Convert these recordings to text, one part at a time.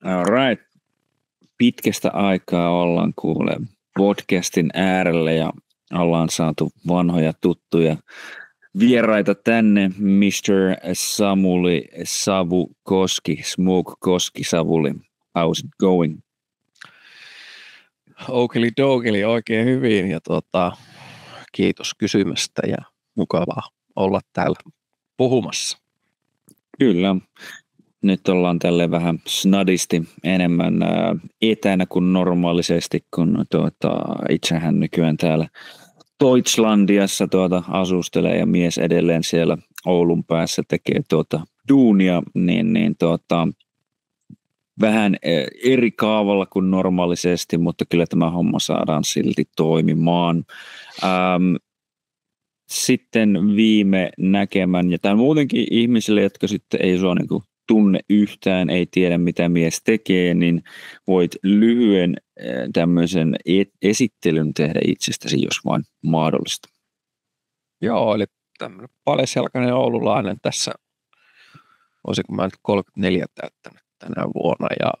All right. Pitkästä aikaa ollaan kuule podcastin äärellä ja ollaan saatu vanhoja tuttuja vieraita tänne. Mr. Samuli Savu Koski, Smoke Koski Savuli. How's it going? Oukeli doukeli oikein hyvin ja kiitos kysymästä ja mukavaa olla täällä puhumassa. Kyllä. Nyt ollaan tälle vähän snadisti enemmän etänä kuin normaalisesti, kun itsehän nykyään täällä Deutschlandiassa asustelee ja mies edelleen siellä Oulun päässä tekee duunia, niin vähän eri kaavalla kuin normaalisesti, mutta kyllä tämä homma saadaan silti toimimaan. Sitten viime näkemän, ja tämä muutenkin ihmisille, jotka sitten ei sua niin kuin tunne yhtään, ei tiedä mitä mies tekee, niin voit lyhyen tämmöisen esittelyn tehdä itsestäsi, jos vain mahdollista. Joo, eli tämmöinen paljaselkainen oululainen tässä, olisinko mä nyt 34 täyttänyt tänä vuonna, ja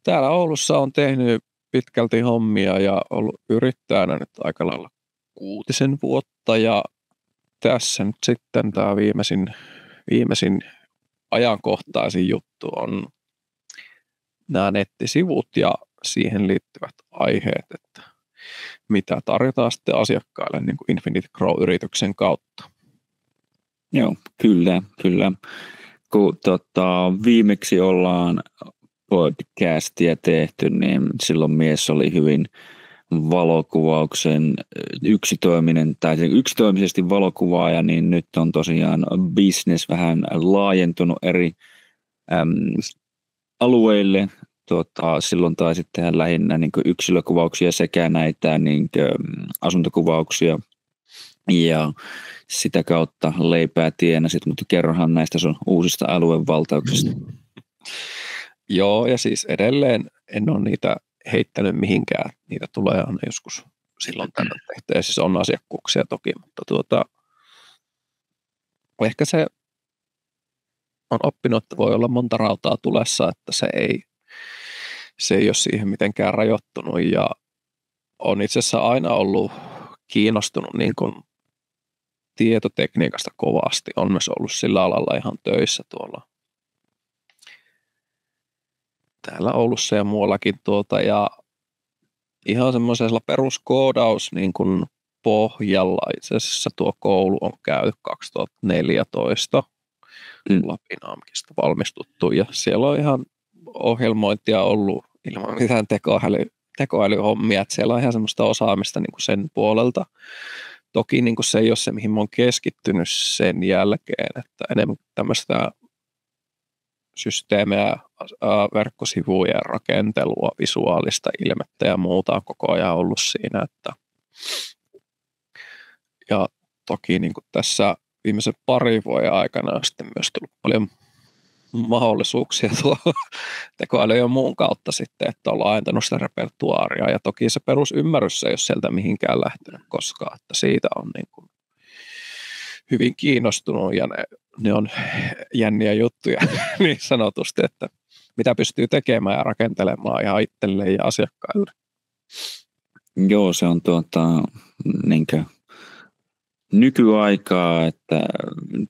täällä Oulussa on tehnyt pitkälti hommia ja ollut yrittäjänä nyt aika lailla 6 vuotta, ja tässä nyt sitten tämä viimeisin ajankohtaisin juttu on nämä nettisivut ja siihen liittyvät aiheet, että mitä tarjotaan sitten asiakkaille niin kuin Infinite Grow-yrityksen kautta. Joo, kyllä. Kun viimeksi ollaan podcastia tehty, niin silloin mies oli hyvin valokuvauksen yksitoimisesti valokuvaaja, niin nyt on tosiaan business vähän laajentunut eri alueille. Silloin taisi tehdä lähinnä niin kuin yksilökuvauksia sekä näitä niin kuin asuntokuvauksia ja sitä kautta leipää tienasit, mutta kerrohan näistä sun uusista aluevaltauksista. Joo, ja siis edelleen en ole niitä heittänyt mihinkään. Niitä tulee aina joskus silloin tällä tehtyä. Ja siis on asiakkuuksia toki, mutta ehkä se on oppinut, että voi olla monta rautaa tulessa, että se ei ole siihen mitenkään rajoittunut. Ja on itse asiassa aina ollut kiinnostunut niin kuin tietotekniikasta kovasti. On myös ollut sillä alalla ihan töissä tuolla täällä Oulussa ja muuallakin ja ihan semmoisella peruskoodaus niin kuin pohjalla itse asiassa tuo koulu on käyty 2014 Lapin valmistuttu ja siellä on ihan ohjelmointia ollut ilman mitään tekoälyhommia, että siellä on ihan semmoista osaamista niin kuin sen puolelta. Toki niin kuin se ei ole se, mihin mä oon keskittynyt sen jälkeen, että enemmän tämmöistä systeemejä, verkkosivuja, rakentelua, visuaalista ilmettä ja muuta on koko ajan ollut siinä. Ja toki niin kuin tässä viimeisen 2 vuoden aikana on sitten myös tullut paljon mahdollisuuksia tuo tekoäly ja muun kautta sitten, että on laajentanut sitä repertuaaria. Ja toki se perusymmärrys ei ole sieltä mihinkään lähtenyt koskaan, että siitä on niin kuin hyvin kiinnostunut ja ne on jänniä juttuja niin sanotusti, että mitä pystyy tekemään ja rakentelemaan ihan itselleen ja asiakkaille. Joo, se on niinkö nykyaikaa, että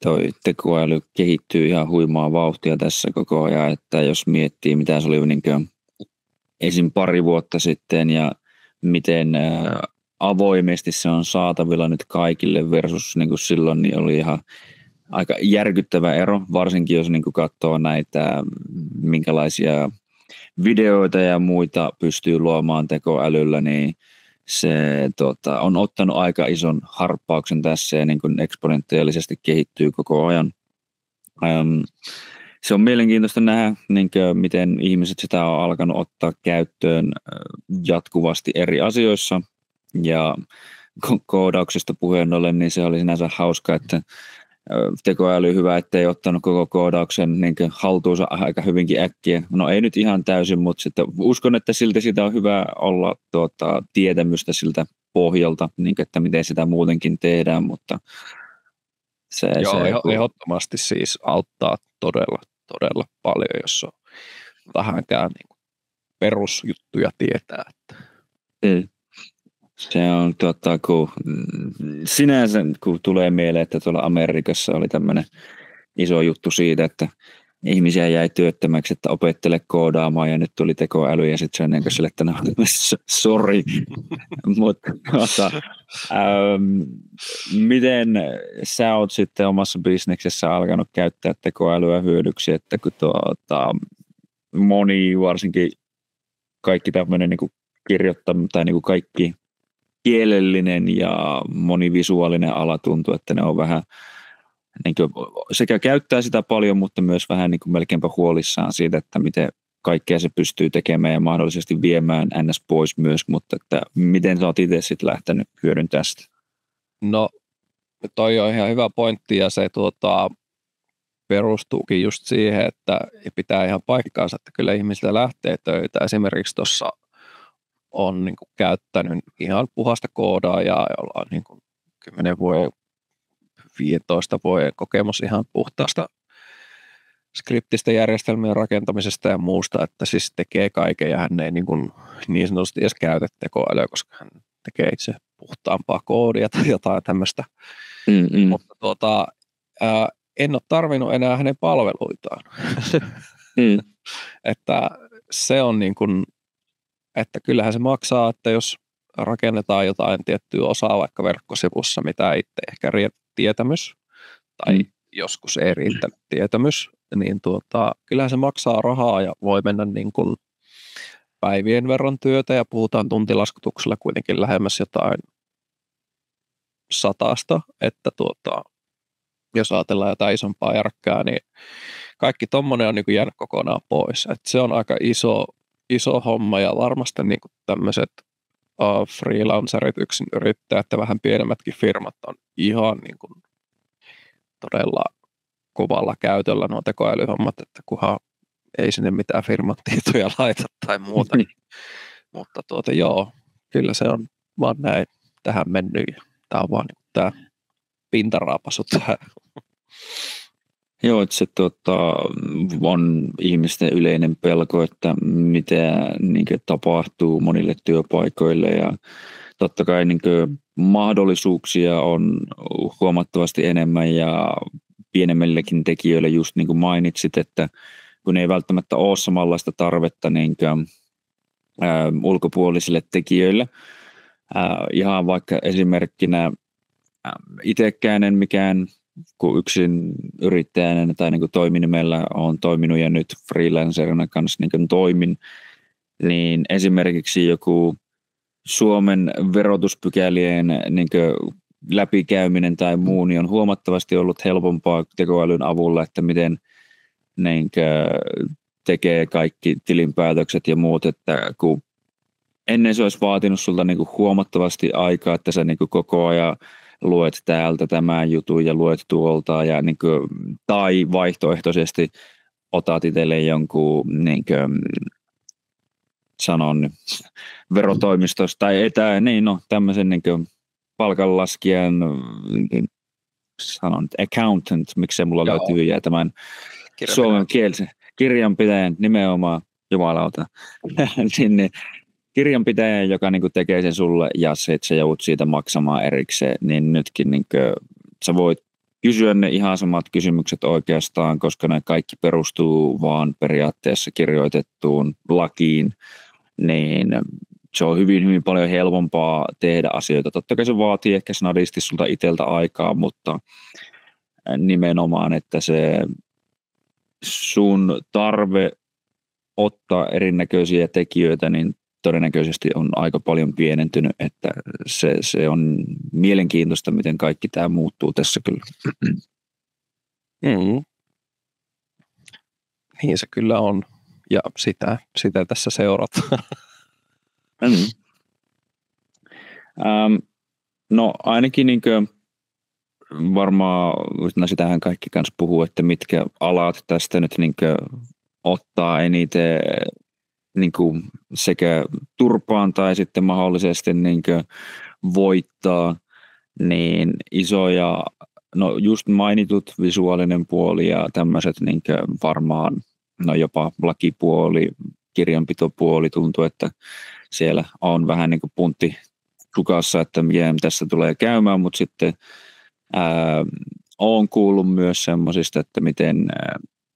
toi tekoäly kehittyy ihan huimaa vauhtia tässä koko ajan, että jos miettii mitä se oli niinkö esim. 2 vuotta sitten ja miten avoimesti se on saatavilla nyt kaikille versus niin kuin silloin, niin oli ihan aika järkyttävä ero, varsinkin jos niin kuin katsoo näitä, minkälaisia videoita ja muita pystyy luomaan tekoälyllä, niin se on ottanut aika ison harppauksen tässä ja niin kuin eksponentiaalisesti kehittyy koko ajan. Se on mielenkiintoista nähdä, niin kuin miten ihmiset sitä on alkanut ottaa käyttöön jatkuvasti eri asioissa. Ja koodauksesta puheen ollen, niin se oli sinänsä hauska, että tekoäly hyvä, ettei ottanut koko koodauksen niin haltuunsa aika hyvinkin äkkiä. No ei nyt ihan täysin, mutta sitten uskon, että silti sitä on hyvä olla tietämystä siltä pohjalta, niin että miten sitä muutenkin tehdään, mutta ehdottomasti siis auttaa todella paljon, jos on vähänkään niin kuin perusjuttuja tietää. Että. Se on sinänsä kun tulee mieleen, että tuolla Amerikassa oli tämmöinen iso juttu siitä, että ihmisiä jäi työttömäksi, että opettele koodaamaan ja nyt tuli tekoäly ja sitten se on niin kuin sille, että no, sorry. Mutta miten sä oot sitten omassa bisneksessä alkanut käyttää tekoälyä hyödyksi, että kun moni varsinkin kaikki tämmöinen niin kuin kirjoittaminen tai niin kuin kaikki kielellinen ja monivisuaalinen ala tuntuu, että ne on vähän niin kuin, sekä käyttää sitä paljon, mutta myös vähän niin kuin melkeinpä huolissaan siitä, että miten kaikkea se pystyy tekemään ja mahdollisesti viemään NS pois myös, mutta että miten sä oot itse sitten lähtenyt hyödyntämään sitä? No toi on ihan hyvä pointti ja se perustuukin just siihen, että pitää ihan paikkaansa, että kyllä ihmisiltä lähtee töitä. Esimerkiksi tuossa on niin kuin käyttänyt ihan puhasta koodaajaa, jolla on niin kuin 10 vuoden, 15 vuoden kokemus ihan puhtaasta skriptistä järjestelmien rakentamisesta ja muusta, että siis tekee kaiken ja hän ei niin sanotusti edes käytä tekoälyä, koska hän tekee itse puhtaampaa koodia tai jotain tämmöistä. Mutta en ole tarvinnut enää hänen palveluitaan. Että se on niin kuin, että kyllähän se maksaa, että jos rakennetaan jotain tiettyä osaa vaikka verkkosivussa, mitä itse ehkä tietämys tai joskus ei riittänyt tietämys, niin kyllähän se maksaa rahaa ja voi mennä niin kuin päivien verran työtä ja puhutaan tuntilaskutuksella kuitenkin lähemmäs jotain 100, että jos ajatellaan jotain isompaa järkkää, niin kaikki tommonen on niin kuin jäänyt kokonaan pois. Et se on aika iso homma ja varmasti niin kuin tämmöiset freelancerit, yksin yrittäjät ja vähän pienemmätkin firmat on ihan niin kuin todella kovalla käytöllä nuo tekoälyhommat, että kunhan ei sinne mitään firman tietoja laita tai muuta. Mutta joo, kyllä se on vaan näin tähän mennyt. Tämä on vaan niin tämä pintaraapasu tähän. Joo, että se on ihmisten yleinen pelko, että mitä niin tapahtuu monille työpaikoille ja totta kai niin mahdollisuuksia on huomattavasti enemmän ja pienemmillekin tekijöille just niin kuin mainitsit, että kun ei välttämättä ole samanlaista tarvetta niin ulkopuolisille tekijöille. Ihan vaikka esimerkkinä itsekään en mikään kun yksin yrittäjänä tai niin kuin toiminimellä olen toiminut ja nyt freelancerina kanssa niin kuin toimin, niin esimerkiksi joku Suomen verotuspykälien niin kuin läpikäyminen tai muu niin on huomattavasti ollut helpompaa tekoälyn avulla, että miten niin kuin tekee kaikki tilinpäätökset ja muut, että kun ennen se olisi vaatinut sulta niin kuin huomattavasti aikaa, että sä niin kuin koko ajan luet täältä tämän jutun ja luet tuolta ja niin kuin, tai vaihtoehtoisesti otat itselleen jonkun niin kuin, sanon verotoimistosta tai tämmöisen niin kuin palkanlaskijan sanon accountant, miksei mulla löytyy ja tämän suomen kielisen kirjanpitäjän nimenomaan jumalauta niin kirjanpitäjä, joka niin kuin tekee sen sulle ja se, että sä joudut siitä maksamaan erikseen, niin nytkin niin kuin, sä voit kysyä ne ihan samat kysymykset oikeastaan, koska ne kaikki perustuu vaan periaatteessa kirjoitettuun lakiin, niin se on hyvin, hyvin paljon helpompaa tehdä asioita. Totta kai se vaatii ehkä snadisti sulta itseltä aikaa, mutta nimenomaan, että se sun tarve ottaa erinäköisiä tekijöitä, niin todennäköisesti on aika paljon pienentynyt, että se on mielenkiintoista, miten kaikki tämä muuttuu tässä kyllä. Niin se kyllä on, ja sitä tässä seurataan. No ainakin niin kuin varmaan, sitähän kaikki kanssa puhuu, että mitkä alat tästä nyt niin kuin ottaa eniten niin kuin sekä turpaan tai sitten mahdollisesti niin kuin voittaa, niin isoja, no just mainitut visuaalinen puoli ja tämmöiset niin kuin varmaan no jopa lakipuoli, kirjanpitopuoli, tuntuu, että siellä on vähän niin kuin puntti tukassa, että miten tässä tulee käymään, mutta sitten olen kuullut myös semmoisista, että miten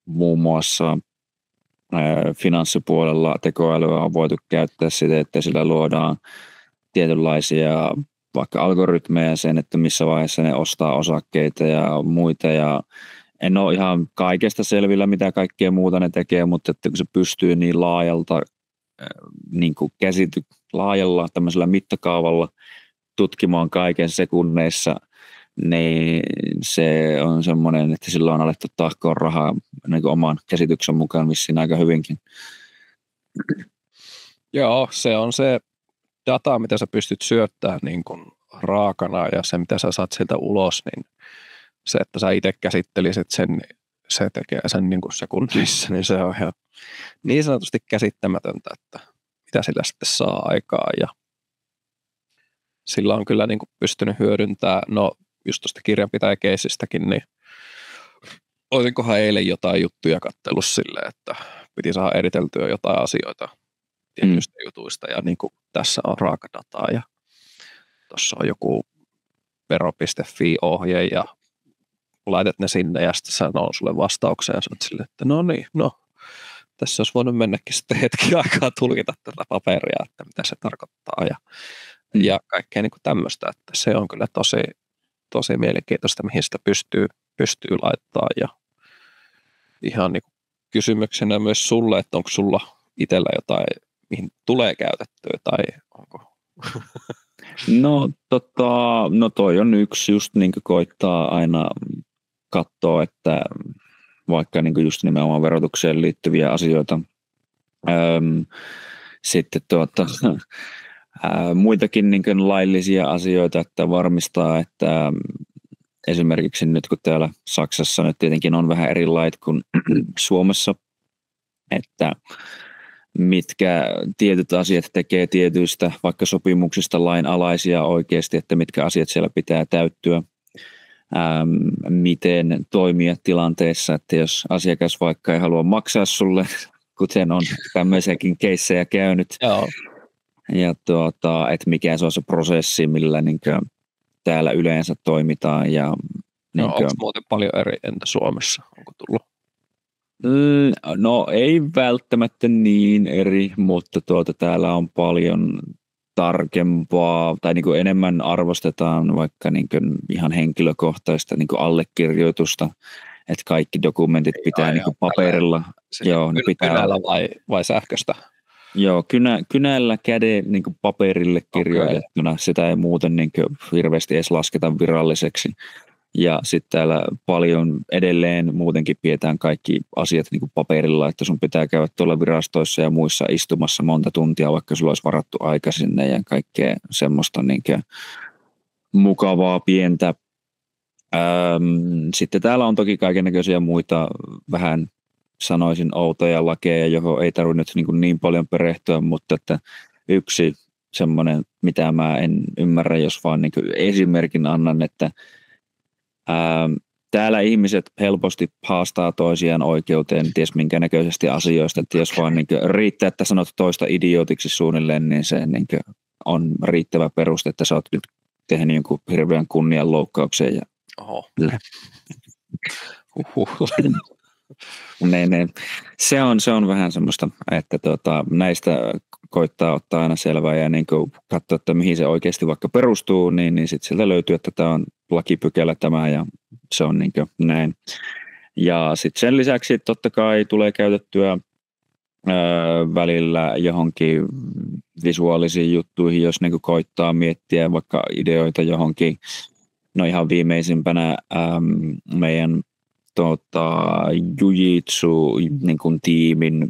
muun muassa finanssipuolella tekoälyä on voitu käyttää sitä, että sillä luodaan tietynlaisia vaikka algoritmeja sen, että missä vaiheessa ne ostaa osakkeita ja muita, ja en ole ihan kaikesta selvillä, mitä kaikkea muuta ne tekee, mutta että kun se pystyy niin laajalta niin kuin laajalla tämmöisellä mittakaavalla tutkimaan kaiken sekunneissa, niin se on semmoinen, että sillä on alettu tahkoa rahaa niin kuin oman käsityksen mukaan vissiin aika hyvinkin. Joo, se on se data, mitä sä pystyt syöttämään niin kuin raakana ja se, mitä sä saat sieltä ulos, niin se, että sä itse käsittelisit sen, se tekee sen niin kuin sekunnissa, niin se on ihan niin sanotusti käsittämätöntä, että mitä sillä sitten saa aikaa. Ja sillä on kyllä niin kuin pystynyt hyödyntämään, no just tuosta kirjanpitäjäkeisistäkin, niin olisinkohan eilen jotain juttuja katsellut silleen, että piti saada eriteltyä jotain asioita tietyistä jutuista, ja niin kuin tässä on raakadataa, ja tuossa on joku vero.fi-ohje, ja laitat ne sinne, ja sitten sanoo sulle vastauksen, ja sanot silleen, että no niin, tässä olisi voinut mennäkin sitten hetki aikaa tulkita tätä paperia, että mitä se tarkoittaa, ja kaikkea niin kuin tämmöistä, että se on kyllä tosi mielenkiintoista, mihin sitä pystyy laittaa, ja ihan niin kuin kysymyksenä myös sulle, että onko sulla itsellä jotain, mihin tulee käytettyä, tai onko? No toi on yksi, just niin kuin koittaa aina katsoa, että vaikka niin kuin just nimenomaan verotukseen liittyviä asioita, sitten muitakin niin kuin laillisia asioita, että varmistaa, että esimerkiksi nyt kun täällä Saksassa nyt tietenkin on vähän eri lait kuin Suomessa, että mitkä tietyt asiat tekee tietyistä vaikka sopimuksista lainalaisia oikeasti, että mitkä asiat siellä pitää täyttyä, miten toimia tilanteessa, että jos asiakas vaikka ei halua maksaa sulle, kuten on tämmöisiäkin keissejä käynyt, ja että mikä se on se prosessi, millä niin täällä yleensä toimitaan. Ja, niin onko muuten paljon eri entä Suomessa? Onko tullut? No ei välttämättä niin eri, mutta täällä on paljon tarkempaa tai niin kuin enemmän arvostetaan vaikka niin kuin ihan henkilökohtaista niin kuin allekirjoitusta, että kaikki dokumentit pitää niin kuin paperilla. Joo, ne pitää kynällä vai sähköstä? Joo, kynällä käden niin kuin paperille kirjoitettuna. Okay. Sitä ei muuten niin kuin hirveästi edes lasketa viralliseksi. Ja sitten täällä paljon edelleen muutenkin pidetään kaikki asiat niin kuin paperilla, että sun pitää käydä tuolla virastoissa ja muissa istumassa monta tuntia, vaikka sulla olisi varattu aika sinne ja kaikkea semmoista niin kuin mukavaa pientä. Sitten täällä on toki kaikennäköisiä muita vähän sanoisin outoja lakeja, johon ei tarvitse nyt niin paljon perehtyä, mutta että yksi semmoinen, mitä mä en ymmärrä, jos vaan niin kuin esimerkin annan, että täällä ihmiset helposti haastaa toisiaan oikeuteen ties minkä näköisesti asioista, että jos vaan niin kuin riittää, että sanot toista idiotiksi suunnilleen, niin se niin kuin on riittävä peruste, että sä oot nyt tehnyt jonkun hirveän kunnianloukkauksen. Ja oho. Se on vähän semmoista, että näistä koittaa ottaa aina selvää ja niin katsoa, että mihin se oikeasti vaikka perustuu, niin sitten sieltä löytyy, että tämä on lakipykälä tämä ja se on niin näin. Ja sitten sen lisäksi totta kai tulee käytettyä välillä johonkin visuaalisiin juttuihin, jos niin koittaa miettiä vaikka ideoita johonkin. No ihan viimeisimpänä meidän Jujitsu niin kuin tiimin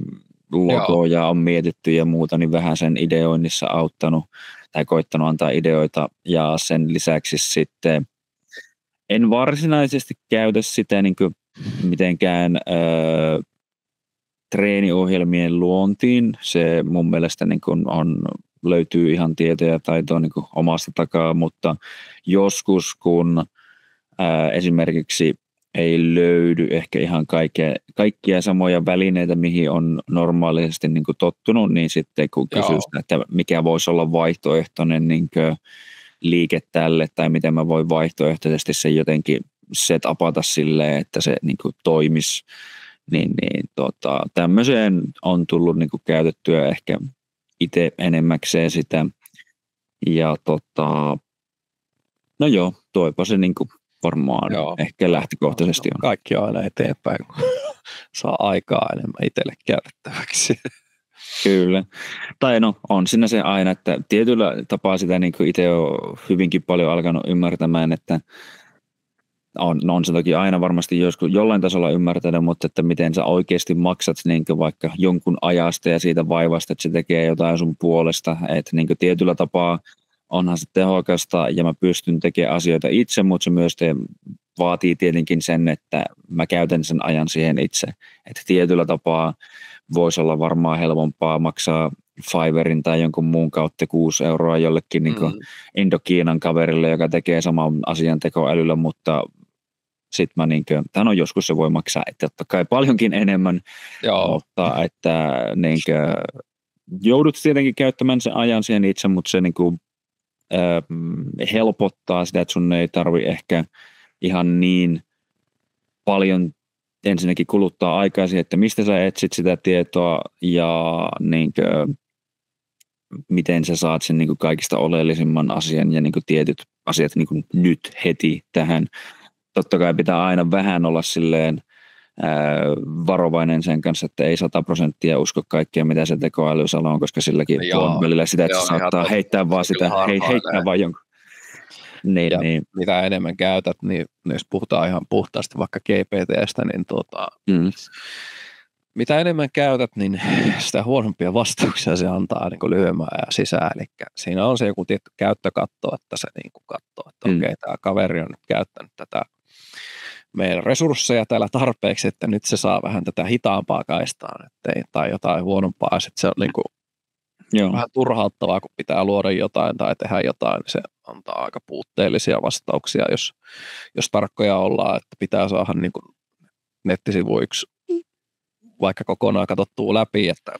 logoja on mietitty ja muuta, niin vähän sen ideoinnissa auttanut tai koittanut antaa ideoita. Ja sen lisäksi sitten en varsinaisesti käytä sitä niin kuin mitenkään treeniohjelmien luontiin. Se mun mielestä niin kuin löytyy ihan tietoja ja taitoa niin kuin omasta takaa, mutta joskus kun esimerkiksi ei löydy ehkä ihan kaikkia samoja välineitä, mihin on normaalisti niin kuin tottunut, niin sitten kun kysyy sitä, että mikä voisi olla vaihtoehtoinen niin kuin liike tälle, tai miten mä voin vaihtoehtoisesti se jotenkin set-upata silleen, että se niin kuin toimisi, niin tämmöiseen on tullut niin kuin käytettyä ehkä itse enemmäkseen sitä, ja no joo, toipa se niin kuin varmaan ehkä lähtökohtaisesti on. Kaikki on aina eteenpäin, kun saa aikaa enemmän itselle käytettäväksi. Kyllä. Tai no, on siinä se aina, että tietyllä tapaa sitä niin kuin itse on hyvinkin paljon alkanut ymmärtämään, että on se toki aina varmasti joskus jollain tasolla ymmärtänyt, mutta että miten sä oikeasti maksat niin kuin vaikka jonkun ajasta ja siitä vaivasta, että se tekee jotain sun puolesta. Että niin kuin tietyllä tapaa onhan se tehokasta ja mä pystyn tekemään asioita itse, mutta se myös vaatii tietenkin sen, että mä käytän sen ajan siihen itse. Että tietyllä tapaa voisi olla varmaan helpompaa maksaa Fiverrin tai jonkun muun kautta 6 euroa jollekin niin kuin Indokiinan kaverille, joka tekee saman asian tekoälyllä, mutta sitten mä joskus se voi maksaa, että totta kai paljonkin enemmän, mutta että joudut tietenkin käyttämään sen ajan siihen itse, mutta se helpottaa sitä, että sun ei tarvi ehkä ihan niin paljon ensinnäkin kuluttaa aikaa siihen, että mistä sä etsit sitä tietoa ja miten sä saat sen kaikista oleellisimman asian ja tietyt asiat nyt heti tähän. Totta kai pitää aina vähän olla silleen varovainen sen kanssa, että ei 100% usko kaikkea, mitä se tekoäly sanoo, koska silläkin on välillä sitä, että se saattaa heittää vaan sitä, heittää vaan jonkun. Niin. Mitä enemmän käytät, niin jos puhutaan ihan puhtaasti vaikka GPT:stä, niin mitä enemmän käytät, niin sitä huonompia vastauksia se antaa niin lyhyemmän ajan sisään. Eli siinä on se joku tietty käyttökatto, että se niin katsoo, että okei, tämä kaveri on nyt käyttänyt tätä meidän resursseja täällä tarpeeksi, että nyt se saa vähän tätä hitaampaa kaistaa tai jotain huonompaa. Sitten se on niin kuin vähän turhauttavaa, kun pitää luoda jotain tai tehdä jotain, niin se antaa aika puutteellisia vastauksia, jos tarkkoja ollaan, että pitää saada niin kuin nettisivuiksi vaikka kokonaan katsottua läpi, että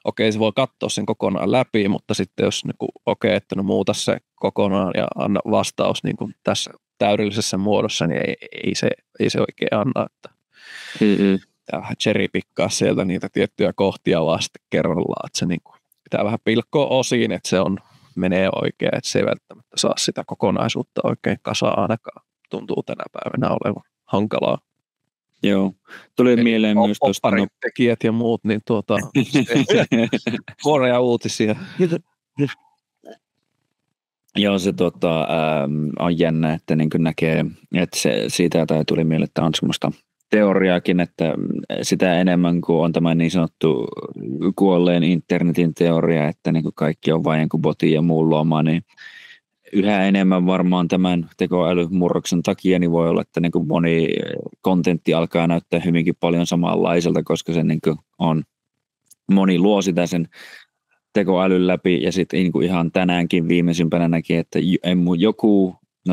okei, se voi katsoa sen kokonaan läpi, mutta sitten jos niin että no muuta se kokonaan ja anna vastaus niin kuin tässä täydellisessä muodossa, niin ei se oikein anna, että pitää vähän cherrypikkaa sieltä niitä tiettyjä kohtia vaan sitten kerrallaan, että se niin kuin pitää vähän pilkkoa osiin, että se menee oikein, että se ei välttämättä saa sitä kokonaisuutta oikein kasaan ainakaan. Tuntuu tänä päivänä olevan hankalaa. Joo, tuli mieleen myös tuosta tekijät ja muut, niin huonoja uutisia. Joo, se on jännä, että niin näkee, että siitä tuli mieleen, että on semmoista teoriaakin, että sitä enemmän kuin on tämä niin sanottu kuolleen internetin teoria, että niin kuin kaikki on vain kuin botin ja muun luoma, niin yhä enemmän varmaan tämän tekoälymurroksen takia niin voi olla, että niin kuin moni kontentti alkaa näyttää hyvinkin paljon samanlaiselta, koska se niin kuin moni luo sitä sen tekoälyn läpi ja sitten niin kuin ihan tänäänkin viimeisimpänä näki, että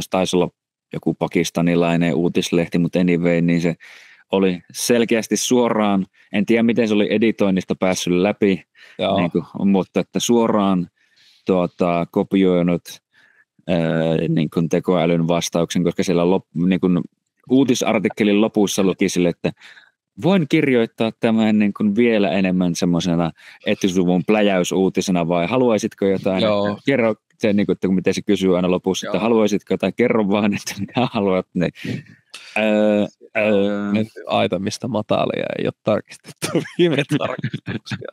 taisi olla joku pakistanilainen uutislehti, mutta anyway, niin se oli selkeästi suoraan, en tiedä miten se oli editoinnista päässyt läpi, niin kuin, mutta että suoraan kopioinut niin kuin tekoälyn vastauksen, koska siellä niin kuin uutisartikkelin lopussa luki sille, että voin kirjoittaa tämän niin kuin vielä enemmän semmoisena etusivun pläjäysuutisena vai haluaisitko jotain? Kerro se, niin kuin, että miten se kysyy aina lopussa, että haluaisitko jotain, kerro vaan, että mitä haluat. Aita, mistä matalia ei ole tarkistettu viime tarkistuksia.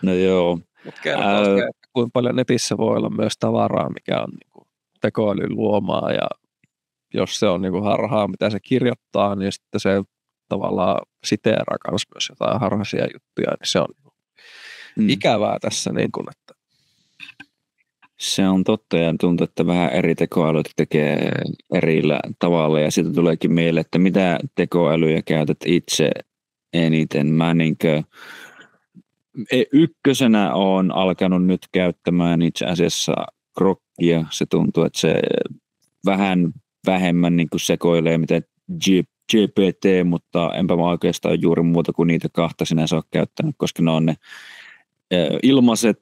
No joo. Mutta kertoo se, että kuinka paljon netissä voi olla myös tavaraa, mikä on niin tekoälyn luomaa, ja jos se on niin harhaa, mitä se kirjoittaa, niin sitten se tavallaan siteeraa myös jotain harhaisia juttuja, niin se on ikävää tässä. Niin kuin, että se on totta ja tuntuu, että vähän eri tekoälyt tekee erillä tavalla ja siitä tuleekin mieleen, että mitä tekoälyjä käytät itse eniten. Mä ykkösenä olen alkanut nyt käyttämään itse asiassa Grokkia. Se tuntuu, että se vähän vähemmän niin kuin sekoilee, mitä GPT, mutta enpä mä oikeastaan juuri muuta kuin niitä kahta sinänsä ole käyttänyt, koska ne on ne ilmaiset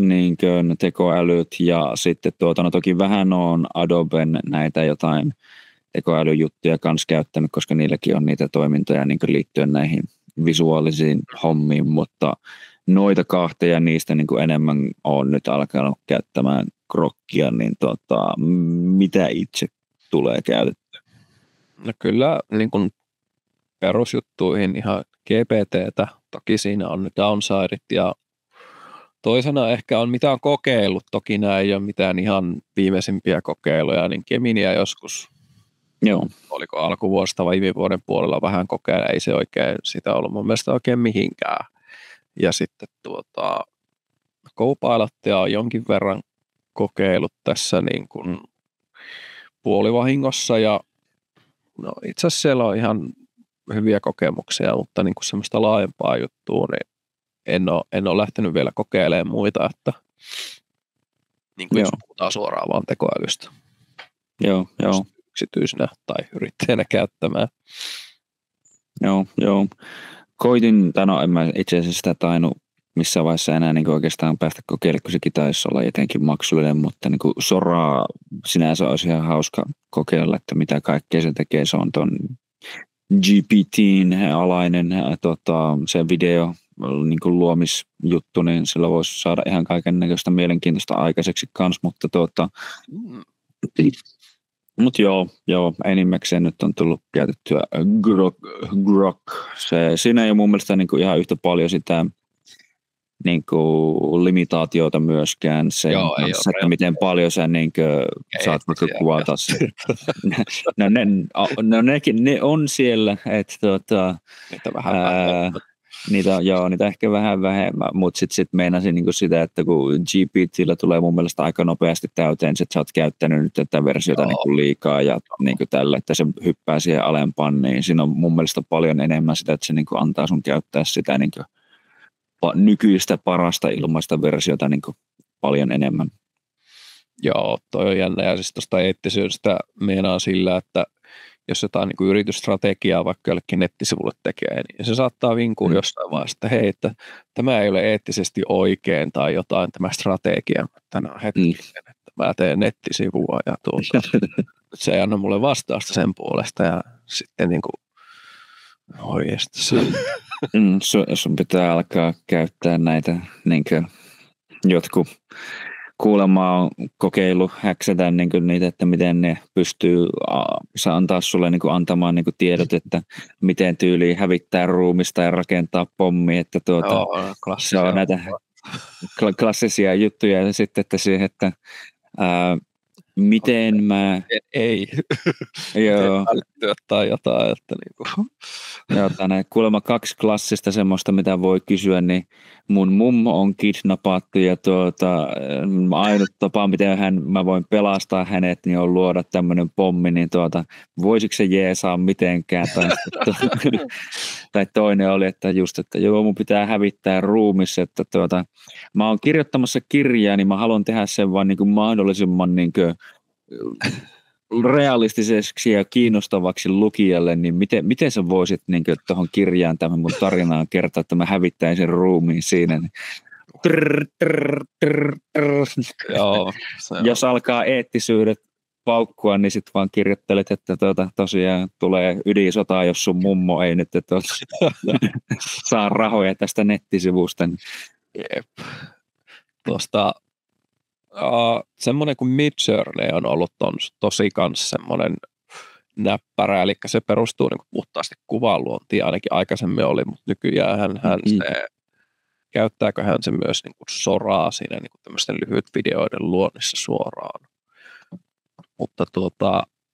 niin kuin tekoälyt ja sitten no toki vähän on Adoben näitä jotain tekoälyjuttuja kanssa käyttänyt, koska niilläkin on niitä toimintoja niin kuin liittyen näihin visuaalisiin hommiin, mutta noita kahta ja niistä niin kuin enemmän olen nyt alkanut käyttämään Grokkia, niin mitä itse tulee käytettyä? No kyllä niin kuin perusjuttuihin ihan GPT:tä, toki siinä on ne downsideit ja toisena ehkä on mitä on kokeillut, toki nämä ei ole mitään ihan viimeisimpiä kokeiluja, niin Geminia joskus, Joo. Oliko alkuvuodesta vai viime vuoden puolella vähän kokeilla, ei se oikein sitä ollut mun mielestä oikein mihinkään. Ja sitten Copilotia on jonkin verran kokeillut tässä niin kuin puolivahingossa ja no itse asiassa siellä on ihan hyviä kokemuksia, mutta niin kuin semmoista laajempaa juttua, niin en ole lähtenyt vielä kokeilemaan muita, että niin kuin jos puhutaan suoraan vaan tekoälystä. Joo. Yksityisenä tai yrittäjänä käyttämään. Joo. Koitin, en mä itse asiassa sitä tainnut missään vaiheessa enää niin oikeastaan päästä kokeilemaan, kun sekin taisi olla jotenkin maksullinen, mutta niin Soraa sinänsä olisi ihan hauska kokeilla, että mitä kaikkea se tekee. Se on tuon GPT:n alainen se video niin luomisjuttu, niin sillä voisi saada ihan kaiken näköistä mielenkiintoista aikaiseksi kanssa, mutta Mutta joo, enimmäkseen nyt on tullut käytettyä Grok. Siinä ei ole mun mielestä niinku ihan yhtä paljon sitä niinku limitaatiota myöskään sen kanssa, että miten paljon sä niinku saat vaikka kuvata. Ne on siellä, että niitä vähän vähemmän. Niitä ehkä vähän vähemmän, mutta sitten meinasin niinku sitä, että kun GPT:llä tulee mun mielestä aika nopeasti täyteen, että sä oot käyttänyt nyt tätä versiota niinku liikaa ja niinku tällä, että se hyppää siihen alempaan, niin siinä on mun mielestä paljon enemmän sitä, että se niinku antaa sun käyttää sitä niinku nykyistä parasta ilmaista versiota niinku paljon enemmän. Joo, toi on jännä ja siis tuosta eettisyydestä meinaa sillä, että jos jotain niin kuin yritysstrategiaa vaikka jollekin nettisivulle tekee, niin se saattaa vinkua jossain vaiheessa, että hei, että tämä ei ole eettisesti oikein tai jotain tämä strategia. Tänään hetkinen, että mä teen nettisivua ja se ei anna mulle vastausta sen puolesta ja sitten niin kuin oikeastaan. Sun pitää alkaa käyttää näitä niin kuin jotkut kuulemma on kokeilu häksätä niin niitä, että miten ne pystyy antaa sulle antamaan tiedot, että miten tyyliin hävittää ruumista ja rakentaa pommi, että se on näitä klassisia juttuja ja sitten, että siihen, että miten mä... Ei. Joo. Tai jotain, että niinku. Jotain, kuulemma 2 klassista semmoista, mitä voi kysyä, niin mun mummo on kidnappattu ja ainut tapa, miten mä voin pelastaa hänet, niin on luoda tämmöinen pommi, niin voisiko se jeesaa mitenkään? Tai toinen oli, että just, että joo, mun pitää hävittää ruumissa, että mä oon kirjoittamassa kirjaa, niin mä haluan tehdä sen vaan mahdollisimman realistiseksi ja kiinnostavaksi lukijalle, niin miten sä voisit tuohon kirjaan tämän mun tarinaan kertoa, että mä hävittäisin ruumiin siinä. Niin. Joo, jos alkaa eettisyydet paukkua, niin sitten vaan kirjoittelet, että tosiaan tulee ydinsotaa, jos sun mummo ei nyt saa rahoja tästä nettisivusta. Jep. Tuosta semmoinen kuin Midjourney on ollut tosi kanssa semmoinen näppärä, eli se perustuu niin kuin puhtaasti kuvanluontiin, ainakin aikaisemmin oli, mutta nykyään hän se, käyttääkö hän se myös niin kuin soraa siinä niin kuin tämmöisten lyhyt videoiden luonnissa suoraan. Mutta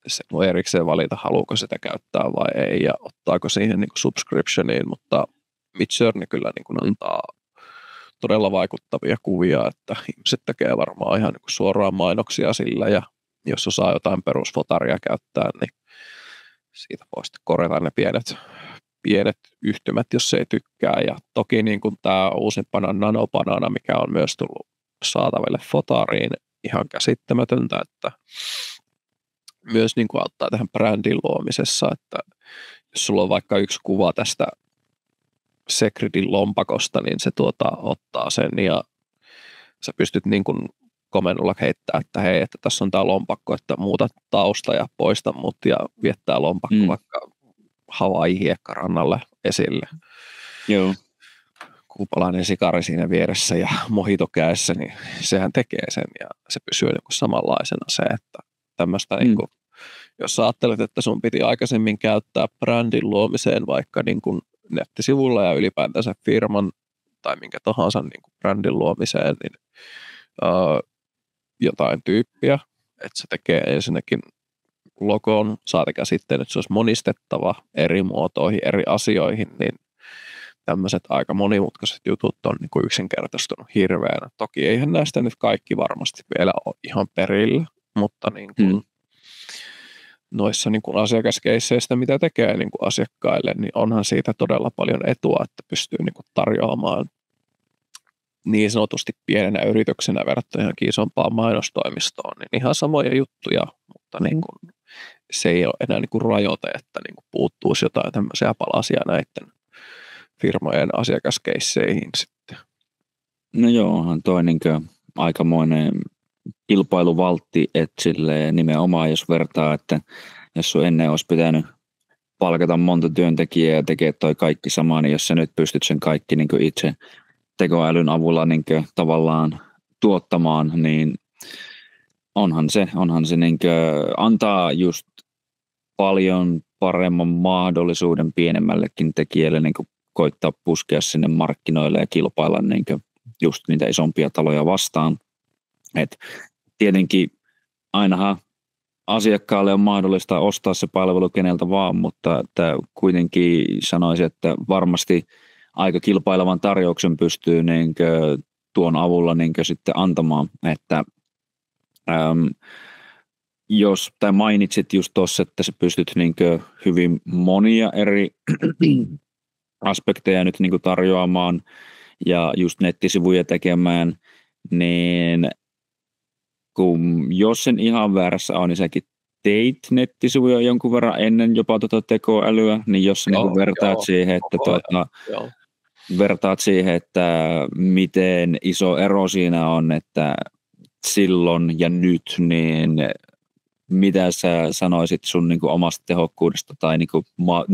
se voi erikseen valita, haluuko sitä käyttää vai ei, ja ottaako siihen niin kuin subscriptioniin, mutta Midjourney kyllä niin kuin antaa todella vaikuttavia kuvia, että ihmiset tekee varmaan ihan niin kuin suoraan mainoksia sillä, ja jos osaa jotain perusfotaria käyttää, niin siitä voi sitten korjata ne pienet yhtymät, jos se ei tykkää. Ja toki niin kuin tämä uusimpana Nano-Banana, mikä on myös tullut saataville fotariin, ihan käsittämätöntä, että myös niin kuin auttaa tähän brändin luomisessa, että jos sulla on vaikka yksi kuva tästä Secretin lompakosta, niin se ottaa sen ja sä pystyt niin kuin komennulla heittää, että hei, että tässä on tämä lompakko, että muuta tausta ja poista mut ja viettää lompakko vaikka Hawaii-hiekkarannalle esille. Joo. Kuupalainen sikari siinä vieressä ja mojito kädessä, niin sehän tekee sen ja se pysyy niin kuin samanlaisena se, että tämmöistä niin kuin, jos sä ajattelet, että sun piti aikaisemmin käyttää brändin luomiseen vaikka niin kuin nettisivulla ja ylipäätänsä firman tai minkä tahansa niin kuin brändin luomiseen, niin jotain tyyppiä, että se tekee ensinnäkin logon, saatika sitten, että se olisi monistettava eri muotoihin, eri asioihin, niin tämmöiset aika monimutkaiset jutut on niin kuin yksinkertaistunut hirveänä. Toki eihän näistä nyt kaikki varmasti vielä ole ihan perillä, mutta niin kuin noissa niin kuin asiakaskeisseistä, mitä tekee niin kuin asiakkaille, niin onhan siitä todella paljon etua, että pystyy niin kuin tarjoamaan niin sanotusti pienenä yrityksenä verrattuna johonkin isompaan mainostoimistoon, niin ihan samoja juttuja, mutta niin kuin, se ei ole enää niin kuin rajoite, että niin kuin puuttuisi jotain tämmöisiä palasia näiden firmojen asiakaskeisseihin sitten. No joo, onhan toi niin kuin aikamoinen kilpailuvaltti, että silleen nimenomaan jos vertaa, että jos sun ennen olisi pitänyt palkata monta työntekijää ja tekee toi kaikki sama, niin jos sä nyt pystyt sen kaikki niin kuin itse tekoälyn avulla niin kuin tavallaan tuottamaan, niin onhan se niin kuin antaa just paljon paremman mahdollisuuden pienemmällekin tekijälle niin kuin koittaa puskea sinne markkinoille ja kilpailla niin kuin just niitä isompia taloja vastaan. Et tietenkin ainahan asiakkaalle on mahdollista ostaa se palvelu keneltä vaan, mutta että kuitenkin sanoisin, että varmasti aika kilpailevan tarjouksen pystyy niin kuin tuon avulla niin kuin sitten antamaan, että jos tai mainitsit just tuossa, että sä pystyt niin kuin hyvin monia eri aspekteja nyt niin kuin tarjoamaan ja just nettisivuja tekemään, niin jos sen ihan väärässä on, niin säkin teit nettisivuja jonkun verran ennen jopa tuota tekoälyä, niin jos sä niin vertaat siihen, että vertaat siihen, että miten iso ero siinä on, että silloin ja nyt, niin mitä sä sanoisit sun niin kuin omasta tehokkuudesta tai niin kuin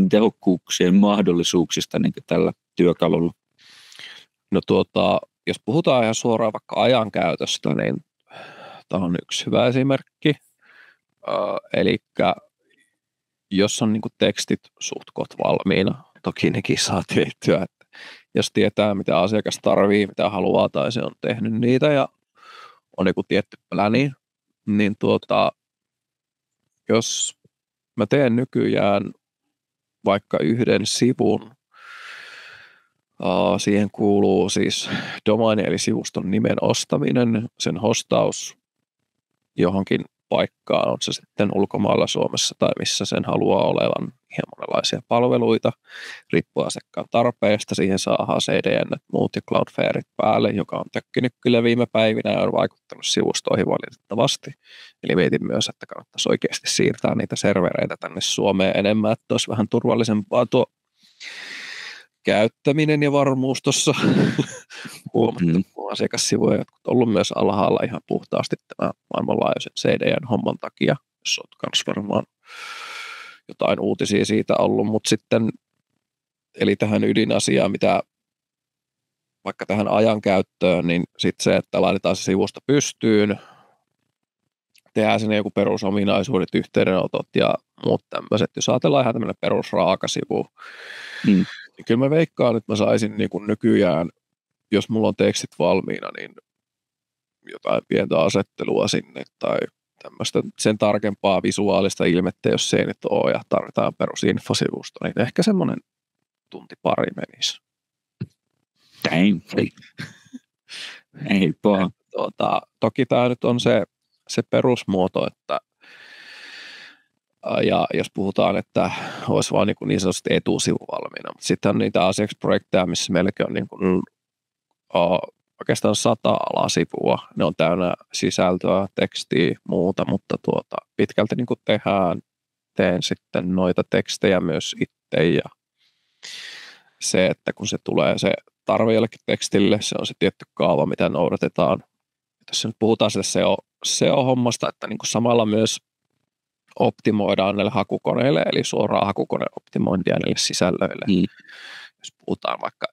tehokkuuksien mahdollisuuksista niin kuin tällä työkalulla? No jos puhutaan ihan suoraan vaikka ajankäytöstä, niin tämä on yksi hyvä esimerkki. Eli jos on niin kuin tekstit suhtkot valmiina, toki nekin saa tehtyä, että jos tietää mitä asiakas tarvii, mitä haluaa tai se on tehnyt niitä ja on joku tietty pläni, niin jos mä teen nykyään vaikka yhden sivun, siihen kuuluu siis domaini eli sivuston nimen ostaminen, sen hostaus johonkin paikkaan, on se sitten ulkomailla Suomessa tai missä sen haluaa olevan, ihan monenlaisia palveluita, riippuu asiakkaan tarpeesta, siihen saadaan CDN, muut ja Cloudflareit päälle, joka on tökkinyt kyllä viime päivinä ja on vaikuttanut sivustoihin valitettavasti. Eli mietin myös, että kannattaisi oikeasti siirtää niitä servereitä tänne Suomeen enemmän, että olisi vähän turvallisempaa tuo käyttäminen ja varmuus tuossa huomattu asiakassivuja, jotka on ollut myös alhaalla ihan puhtaasti tämä maailmanlaajuisen CDN-homman takia, jos olet myös varmaan jotain uutisia siitä ollut, mutta sitten eli tähän ydinasiaan, mitä vaikka tähän ajankäyttöön, niin sitten se, että laitetaan se sivusto pystyyn, tehdään sinne joku perusominaisuudet, yhteydenotot ja muut tämmöiset. Jos ajatellaan ihan tämmöinen perusraakasivu, niin kyllä mä veikkaan, että mä saisin niin kuin nykyään, jos mulla on tekstit valmiina, niin jotain pientä asettelua sinne tai tämmöistä sen tarkempaa visuaalista ilmettä, jos se ei nyt ole ja tarvitaan perusinfosivusto, niin ehkä semmoinen tunti pari menisi. Damn. Ei paha. Toki tämä nyt on se perusmuoto, että ja jos puhutaan, että olisi vain niin sanotusti etusivu valmiina, mutta sitten on niitä asiakasprojekteja, missä meilläkin on niin kuin, oikeastaan 100 alasivua. Ne on täynnä sisältöä, tekstiä, muuta, mutta pitkälti niin kuin teen sitten noita tekstejä myös itse ja se, että kun se tulee se tarve jollekin tekstille, se on se tietty kaava, mitä noudatetaan. Tässä nyt puhutaan sitä SEO-hommasta, että niin kuin samalla myös optimoidaan näille hakukoneille, eli suoraan hakukoneoptimointia näille sisällöille. Jos puhutaan vaikka,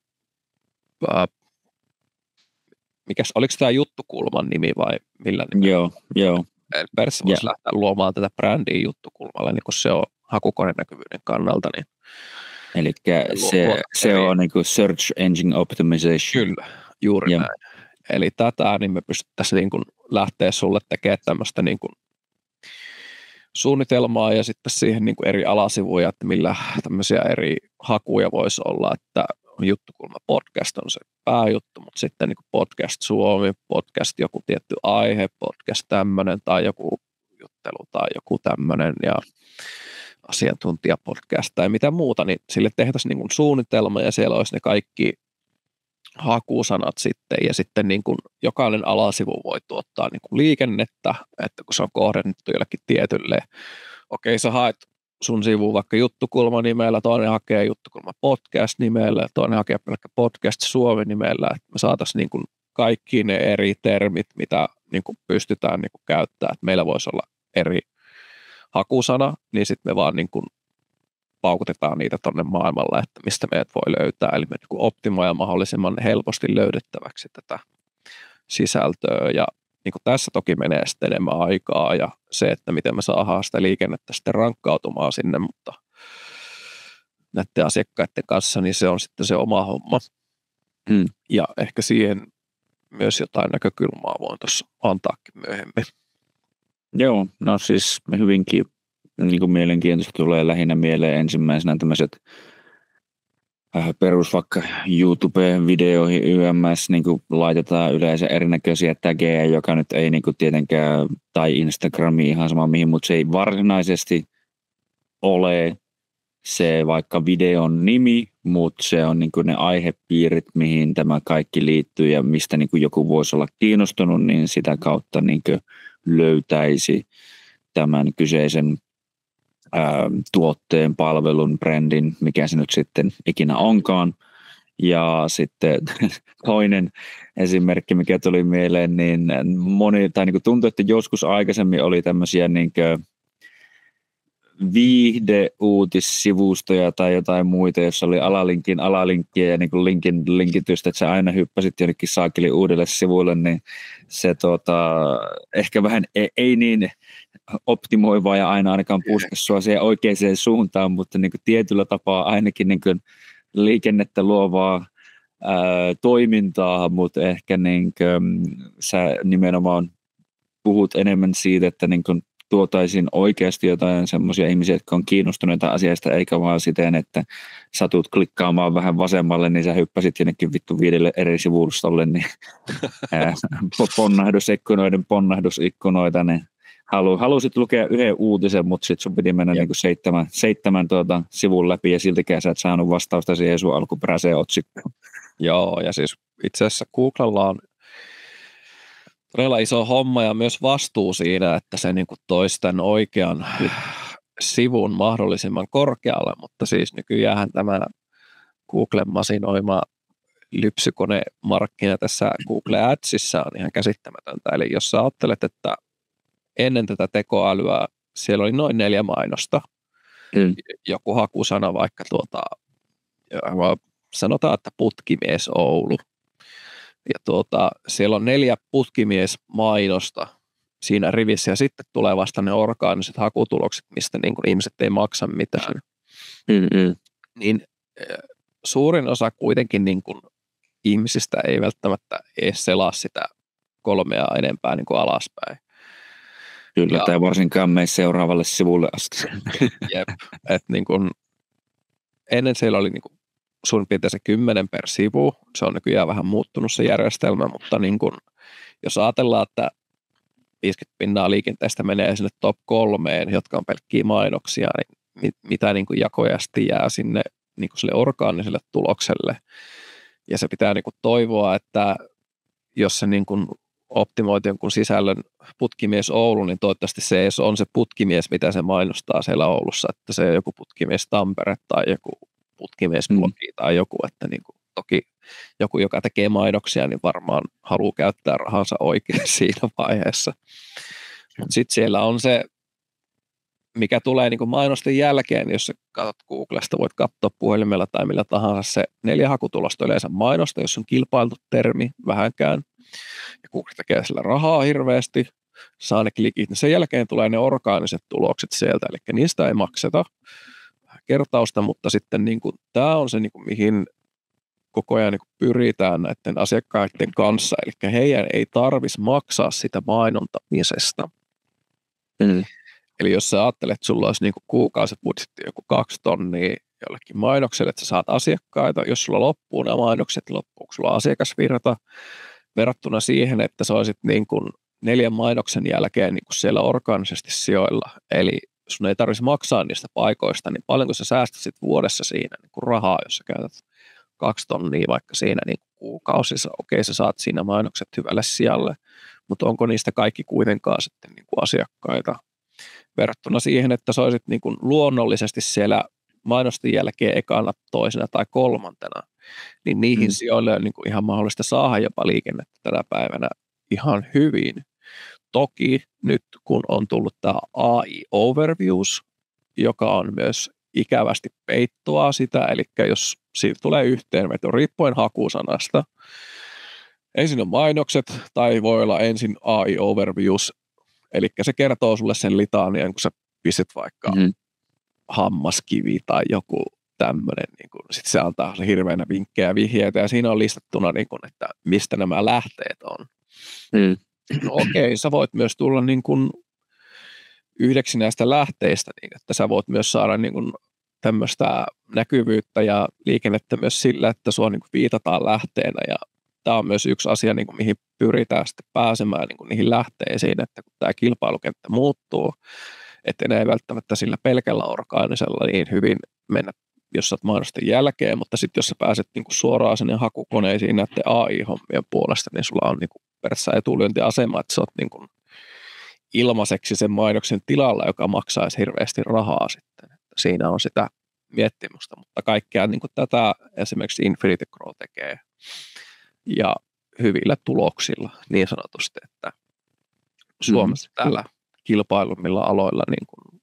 oliko tämä Juttukulman nimi vai millä nimellä? Joo. Periaatteessa voisi lähteä luomaan tätä brändiä Juttukulmalle, niin kun se on hakukoneen näkyvyyden kannalta. Niin eli se on niin kuin search engine optimization. Kyllä, juuri näin. Eli tätä niin me pystyttäisiin niin kuin lähteä sulle tekemään tämmöistä niin kuin suunnitelmaa ja sitten siihen niin kuin eri alasivuja, että millä tämmöisiä eri hakuja voisi olla, että Juttukulma podcast on se pääjuttu, mutta sitten niin kuin podcast Suomi, podcast joku tietty aihe, podcast tämmöinen tai joku juttelu tai joku tämmöinen ja asiantuntijapodcast tai mitä muuta, niin sille tehtäisiin niin kuin suunnitelma ja siellä olisi ne kaikki hakusanat sitten ja sitten niin kuin jokainen alasivu voi tuottaa niin kuin liikennettä, että kun se on kohdennettu jollekin tietylle, okei sä haet sun sivuun vaikka Juttukulma nimellä, toinen hakee Juttukulma podcast nimellä, toinen hakee pelkkä podcast Suomi nimellä, että me saataisiin niin kuin kaikki ne eri termit, mitä niin kuin pystytään niin kuin käyttämään, että meillä voisi olla eri hakusana, niin sitten me vaan niin kuin paukutetaan niitä tuonne maailmalle, että mistä meidät voi löytää, eli me niin optimoidaan mahdollisimman helposti löydettäväksi tätä sisältöä, ja niin kuin tässä toki menee sitten enemmän aikaa, ja se, että miten me saadaan sitä liikennettä sitten rankkautumaan sinne, mutta näiden asiakkaiden kanssa, niin se on sitten se oma homma, ja ehkä siihen myös jotain näkökulmaa voin tuossa antaakin myöhemmin. Joo, no siis hyvinkin niin kuin mielenkiintoista tulee lähinnä mieleen ensimmäisenä tämmöiset perus vaikka YouTube-videoihin YMS niin kuin laitetaan yleensä erinäköisiä tageja, joka nyt ei niin kuin tietenkään, tai Instagramiin ihan sama mihin, mutta se ei varsinaisesti ole se vaikka videon nimi, mutta se on niin kuin ne aihepiirit, mihin tämä kaikki liittyy ja mistä niin kuin joku voisi olla kiinnostunut, niin sitä kautta niin kuin löytäisi tämän kyseisen tuotteen, palvelun, brändin, mikä se nyt sitten ikinä onkaan. Ja sitten toinen esimerkki, mikä tuli mieleen, niin moni, tai niin kuin tuntui, että joskus aikaisemmin oli tämmöisiä niin kuin viihdeuutissivustoja tai jotain muita, jossa oli alalinkkiä ja niin kuin linkitystä, että sä aina hyppäsit jonnekin saakeli uudelle sivulle, niin se ehkä vähän ei niin optimoivaa ja aina ainakaan puska sua siihen oikeaan suuntaan, mutta niin kuin tietyllä tapaa ainakin niin kuin liikennettä luovaa toimintaa, mutta ehkä niin kuin sä nimenomaan puhut enemmän siitä, että niin kuin tuotaisiin oikeasti jotain semmoisia ihmisiä, jotka on kiinnostuneita asiasta, eikä vaan siten, että satut klikkaamaan vähän vasemmalle, niin sä hyppäsit jonnekin vittu 5 eri sivustolle, niin ponnahdusikkunoita, niin halusit lukea yhden uutisen, mutta sitten sun piti mennä niin kuin seitsemän sivun läpi ja siltikään sä et saanut vastausta siihen sun alkuperäiseen otsikkoon. Joo, ja siis itse asiassa Googlella on todella iso homma ja myös vastuu siinä, että se niin kuin toisi tämän oikean sivun mahdollisimman korkealle, mutta siis nykyään tämä Googlen masinoima lypsykonemarkkina tässä Google Adsissa on ihan käsittämätöntä. Eli jos sä ajattelet, että ennen tätä tekoälyä siellä oli noin 4 mainosta, joku hakusana vaikka sanotaan, että putkimies Oulu. Ja siellä on 4 putkimiesmainosta siinä rivissä ja sitten tulee vasta ne orgaaniset hakutulokset, mistä niin kuin ihmiset ei maksa mitään. Niin suurin osa kuitenkin niin kuin ihmisistä ei välttämättä edes selaa sitä 3 enempää niin kuin alaspäin. Kyllä, tai varsinkaan mene seuraavalle sivulle asti. Jep, että niin kuin ennen siellä oli niin kuin suurin piirtein se 10 per sivu. Se on nykyään vähän muuttunut se järjestelmä, mutta niin kun, jos ajatellaan, että 50% liikenteestä menee sinne top 3, jotka on pelkkiä mainoksia, niin mitä niin kun jakojasti jää sinne niin kun sille orgaaniselle tulokselle. Ja se pitää niin kun toivoa, että jos se niin kuin optimoit jonkun sisällön putkimies Oulu, niin toivottavasti se on se putkimies, mitä se mainostaa siellä Oulussa, että se on joku putkimies Tampere tai joku putkimies blogi tai joku, että niin kuin, toki joku, joka tekee mainoksia, niin varmaan haluaa käyttää rahansa oikein siinä vaiheessa. Mutta sitten siellä on se, mikä tulee niin kuin mainosten jälkeen, jos sä katsot Googlesta, voit katsoa puhelimella tai millä tahansa se 4 hakutulosta yleensä mainosta, jos on kilpailtu termi vähänkään, ja Google tekee sillä rahaa hirveästi, saa ne klikit, niin sen jälkeen tulee ne orgaaniset tulokset sieltä, eli niistä ei makseta kertausta, mutta sitten niin kuin, tämä on se, niin kuin, mihin koko ajan niin kuin pyritään näiden asiakkaiden kanssa, eli heidän ei tarvitsisi maksaa sitä mainontamisesta. Eli jos sä ajattelet, että sulla olisi niin kuin kuukausibudjetti joku 2 tonnia jollekin mainokselle, että sä saat asiakkaita, jos sulla loppuu nämä mainokset, loppuuko sulla asiakasvirta, verrattuna siihen, että sä olisit niin kuin 4 mainoksen jälkeen niin kuin siellä orgaanisesti sijoilla, eli sun ei tarvitsisi maksaa niistä paikoista, niin paljonko sä säästäisit vuodessa siinä niin kuin rahaa, jos sä käytät 2 tonnia vaikka siinä niin kuin kuukausissa, okei sä saat siinä mainokset hyvälle sijalle, mutta onko niistä kaikki kuitenkaan sitten niin kuin asiakkaita, verrattuna siihen, että sä olisit niin kuin luonnollisesti siellä mainosten jälkeen ekana, toisena tai kolmantena, niin niihin sijoille on niin kuin ihan mahdollista saada jopa liikennettä tänä päivänä ihan hyvin. Toki nyt kun on tullut tämä AI Overviews, joka on myös ikävästi peittoa sitä, eli jos siitä tulee yhteenveto riippuen hakusanasta, ensin on mainokset tai voi olla ensin AI Overviews, eli se kertoo sulle sen litanian, kun sä pistät vaikka hammaskivi tai joku tämmöinen, niin sitten se antaa hirveänä vinkkejä ja vihjeitä, ja siinä on listattuna, niin kuin, että mistä nämä lähteet on. No okei, sä voit myös tulla niin kuin yhdeksi näistä lähteistä, niin että sä voit myös saada niin kuin tämmöistä näkyvyyttä ja liikennettä myös sillä, että sua niin kuin viitataan lähteenä, ja tämä on myös yksi asia, niin kuin, mihin pyritään sitten pääsemään niin kuin niihin lähteisiin, että kun tämä kilpailukenttä muuttuu, että ne ei välttämättä sillä pelkällä orgaanisella niin hyvin mennä, jos sä oot mainosten jälkeen, mutta sitten jos sä pääset niin kuin suoraan sinne hakukoneisiin näiden AI-hommien puolesta, niin sulla on niin kuin periaatteessa etulyöntiasema, että sä oot niin kuin ilmaiseksi sen mainoksen tilalla, joka maksaisi hirveästi rahaa sitten. Että siinä on sitä miettimusta, mutta kaikkea niin kuin tätä esimerkiksi Infinity Grow tekee ja hyvillä tuloksilla niin sanotusti, että Suomessa täällä kilpailummilla aloilla, niin kuin,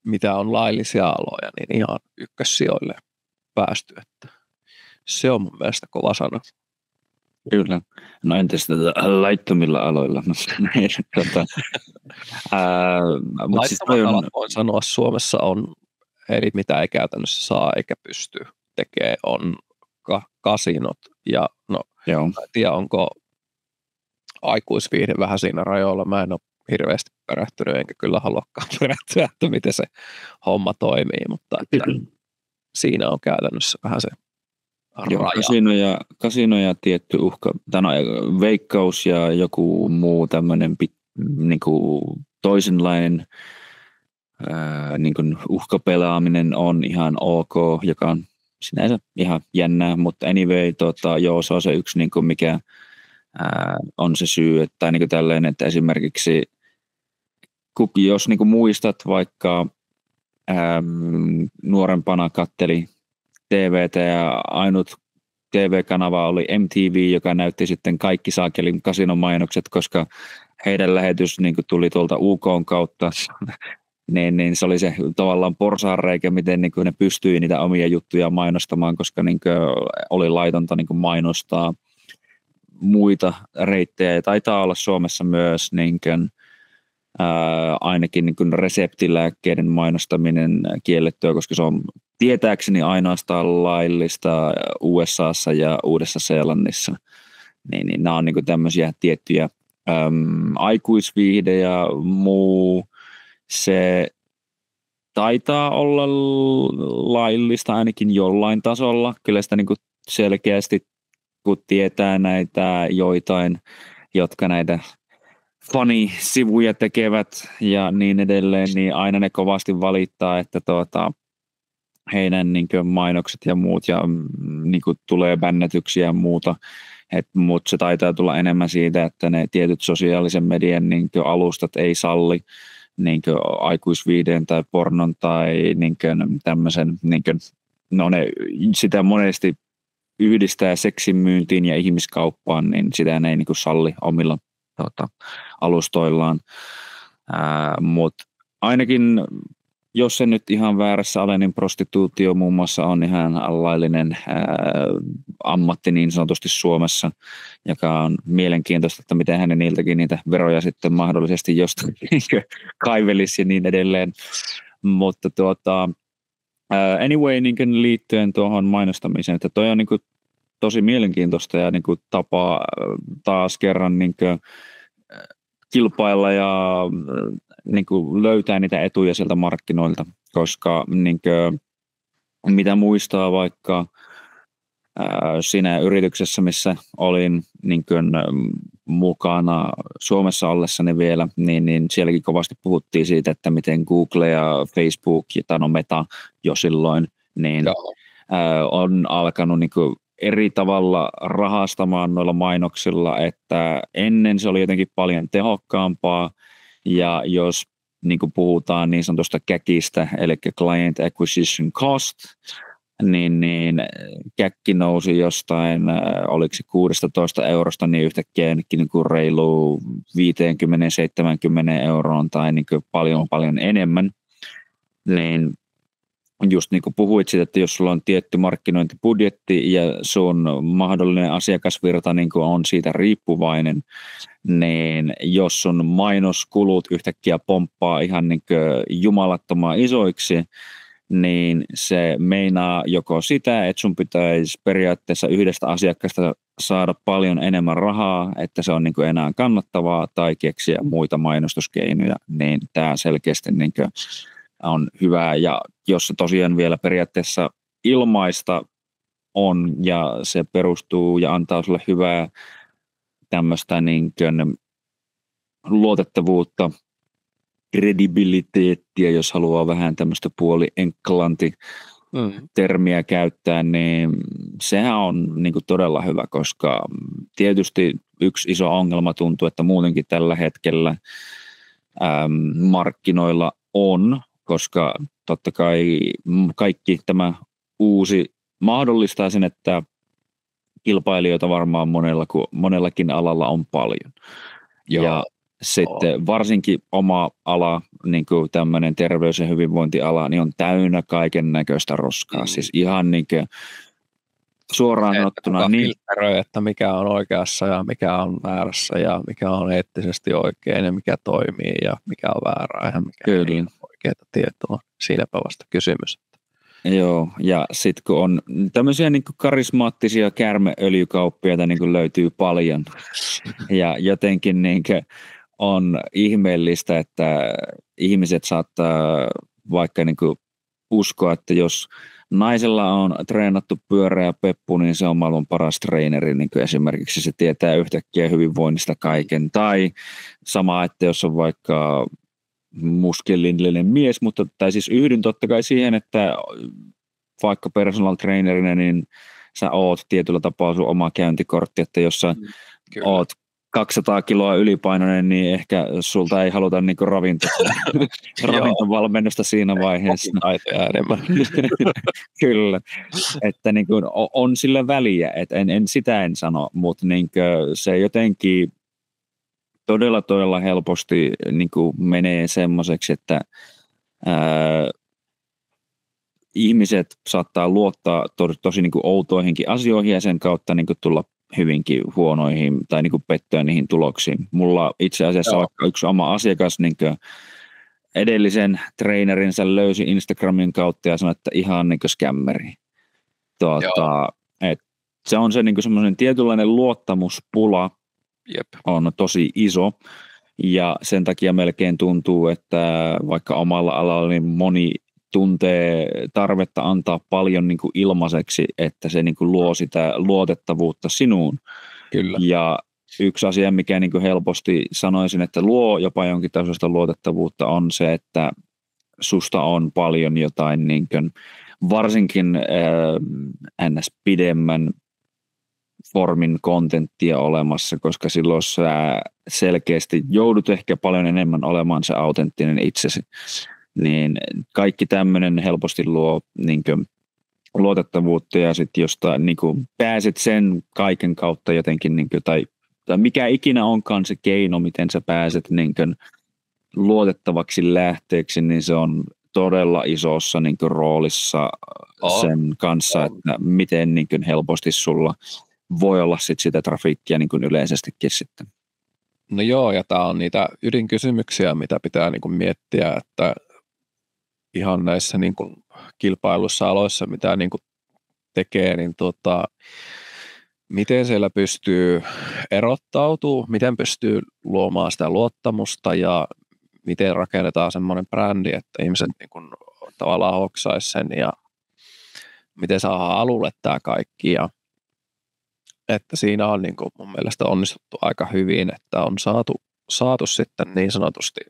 mitä on laillisia aloja, niin ihan ykkössijoille päästy, että se on mun mielestä kova sana. Kyllä. No entäs laittomilla aloilla? Laittomat alat voin sanoa, Suomessa on eri, mitä ei käytännössä saa eikä pysty tekemään, on kasinot ja no, en tiedä onko aikuisviihde vähän siinä rajoilla. Mä en ole hirveästi perehtynyt, enkä kyllä haluakaan perehtyä, että miten se homma toimii, mutta että siinä on käytännössä vähän se raja. Kasino ja tietty uhka, veikkaus ja joku muu tämmöinen niinku toisenlainen niinku uhkapelaaminen on ihan ok, joka on sinänsä ihan jännää, mutta anyway, se on se yksi, niinku, mikä on se syy, että niinku tällainen, että esimerkiksi jos niinku muistat vaikka nuorempana katteli TVtä ja ainut TV-kanava oli MTV, joka näytti sitten kaikki saakelin kasinomainokset, koska heidän lähetys niin tuli tuolta UK:n kautta, niin se oli se tavallaan porsaanreikä, miten niin ne pystyi niitä omia juttuja mainostamaan, koska niin oli laitonta niin mainostaa muita reittejä. Ja taitaa olla Suomessa myös niin kuin, ainakin niin kuin reseptilääkkeiden mainostaminen kiellettyä, koska se on tietääkseni ainoastaan laillista USAssa ja Uudessa-Seelannissa. Niin nämä on niin kuin tämmöisiä tiettyjä aikuisviihde ja muu. Se taitaa olla laillista ainakin jollain tasolla. Kyllä sitä niin kuin selkeästi, kun tietää näitä joitain, jotka näitä funny-sivuja tekevät ja niin edelleen, niin aina ne kovasti valittaa, että heidän niin kuin mainokset ja muut ja niin kuin tulee bännätyksiä ja muuta. Mutta se taitaa tulla enemmän siitä, että ne tietyt sosiaalisen median niin alustat ei salli niin aikuisviideen tai pornon tai niin tämmöisen, niin no ne sitä monesti yhdistää seksin myyntiin ja ihmiskauppaan, niin sitä ne ei niin salli omilla alustoillaan. Mutta ainakin, jos se nyt ihan väärässä ole, niin prostituutio muun muassa on ihan laillinen ammatti niin sanotusti Suomessa, joka on mielenkiintoista, että miten hänen niiltäkin niitä veroja sitten mahdollisesti jostain kaivelisi ja niin edelleen. Mutta anyway, niin liittyen tuohon mainostamiseen, että toi on niin kuin tosi mielenkiintoista ja niin kuin tapa taas kerran niin kuin kilpailla ja niin kuin löytää niitä etuja sieltä markkinoilta, koska niin kuin, mitä muistaa vaikka siinä yrityksessä, missä olin niin kuin, mukana Suomessa ollessani vielä, niin sielläkin kovasti puhuttiin siitä, että miten Google ja Facebook ja Meta jo silloin niin, on alkanut niin kuin, eri tavalla rahastamaan noilla mainoksilla, että ennen se oli jotenkin paljon tehokkaampaa, ja jos niin kuin puhutaan niin sanotusta CACistä, eli Client Acquisition Cost, niin CAC nousi jostain, oliko se 16 eurosta, niin yhtäkkiä niin kuin reilu 50-70 euroon tai niin kuin paljon enemmän, niin just niin kuin puhuit siitä, että jos sulla on tietty markkinointibudjetti ja sun mahdollinen asiakasvirta niin kuin on siitä riippuvainen, niin jos sun mainoskulut yhtäkkiä pomppaa ihan niin kuin jumalattoman isoiksi, niin se meinaa joko sitä, että sun pitäisi periaatteessa yhdestä asiakkaasta saada paljon enemmän rahaa, että se on niin kuin enää kannattavaa, tai keksiä muita mainostuskeinoja, niin tämä selkeästi niin kuin on hyvä, ja jos se tosiaan vielä periaatteessa ilmaista on, ja se perustuu ja antaa sulle hyvää tämmöistä niin kuin luotettavuutta, kredibiliteettiä, jos haluaa vähän tämmöistä puoli-enklanti-termiä käyttää, niin sehän on niin kuin todella hyvä, koska tietysti yksi iso ongelma tuntuu, että muutenkin tällä hetkellä markkinoilla on, koska totta kai kaikki tämä uusi mahdollistaa sen, että kilpailijoita varmaan monellakin alalla on paljon. Joo. Ja sitten varsinkin oma ala, niin kuin tämmöinen terveys- ja hyvinvointiala, niin on täynnä kaiken näköistä roskaa. Siis ihan niin kuin suoraan sanottuna. Niin, että mikä on oikeassa ja mikä on väärässä ja mikä on eettisesti oikein ja mikä toimii ja mikä on väärää ja mikä ei ole oikeaa tietoa. Siinäpä vasta kysymys. Joo, ja sitten kun on tämmöisiä niin kuin karismaattisia käärmeöljykauppiaita niin kuin löytyy paljon ja jotenkin niin kuin on ihmeellistä, että ihmiset saattaa vaikka niin kuin uskoa, että jos naisella on treenattu pyöreä peppu, niin se on maailman paras treeneri, niin kuin esimerkiksi se tietää yhtäkkiä hyvinvoinnista kaiken. Tai sama, että jos on vaikka muskelillinen mies, tai siis yhdyn totta kai siihen, että vaikka personal trainerina, niin sä oot tietyllä tapaa sun oma käyntikortti, että jos sä oot 200 kiloa ylipainoinen, niin ehkä sulta ei haluta niinku ravintovalmennusta siinä vaiheessa. Kyllä, että niinku on sillä väliä, että sitä en sano, mutta niinku se jotenkin todella helposti niinku menee semmoiseksi, että ihmiset saattaa luottaa tosi niinku outoihinkin asioihin ja sen kautta niinku tulla hyvinkin huonoihin tai niinku pettyä niihin tuloksiin. Mulla itse asiassa vaikka yksi oma asiakas niinku edellisen treenerinsä löysi Instagramin kautta ja sanoi, että ihan niinku skämmeri. Se on se niinku semmoinen tietynlainen luottamuspula. Jep. On tosi iso ja sen takia melkein tuntuu, että vaikka omalla alalla niin moni tuntee tarvetta antaa paljon niin kuin ilmaiseksi, että se niin kuin luo sitä luotettavuutta sinuun. Kyllä. Ja yksi asia, mikä niin kuin helposti sanoisin, että luo jopa jonkin tasoista luotettavuutta, on se, että susta on paljon jotain niin kuin, varsinkin ns. Pidemmän formin kontenttia olemassa, koska silloin sä selkeästi joudut ehkä paljon enemmän olemaan se autenttinen itsesi. Niin kaikki tämmöinen helposti luo niin kuin luotettavuutta ja sitten jostain niin kuin pääset sen kaiken kautta jotenkin, niin kuin, tai mikä ikinä onkaan se keino, miten sä pääset niin kuin luotettavaksi lähteeksi, niin se on todella isossa niin kuin roolissa sen kanssa, että miten niin kuin helposti sulla voi olla sitä trafiikkia niin kuin yleisestikin sitten. No joo, ja tämä on niitä ydinkysymyksiä, mitä pitää niin kuin miettiä, että ihan näissä niin kuin kilpailussa aloissa, mitä niin kuin tekee, niin miten siellä pystyy erottautumaan, miten pystyy luomaan sitä luottamusta ja miten rakennetaan semmoinen brändi, että ihmiset niin kuin tavallaan hoksaisi sen ja miten saadaan alulle tämä kaikki. Ja että siinä on niin kuin mun mielestä onnistuttu aika hyvin, että on saatu sitten niin sanotusti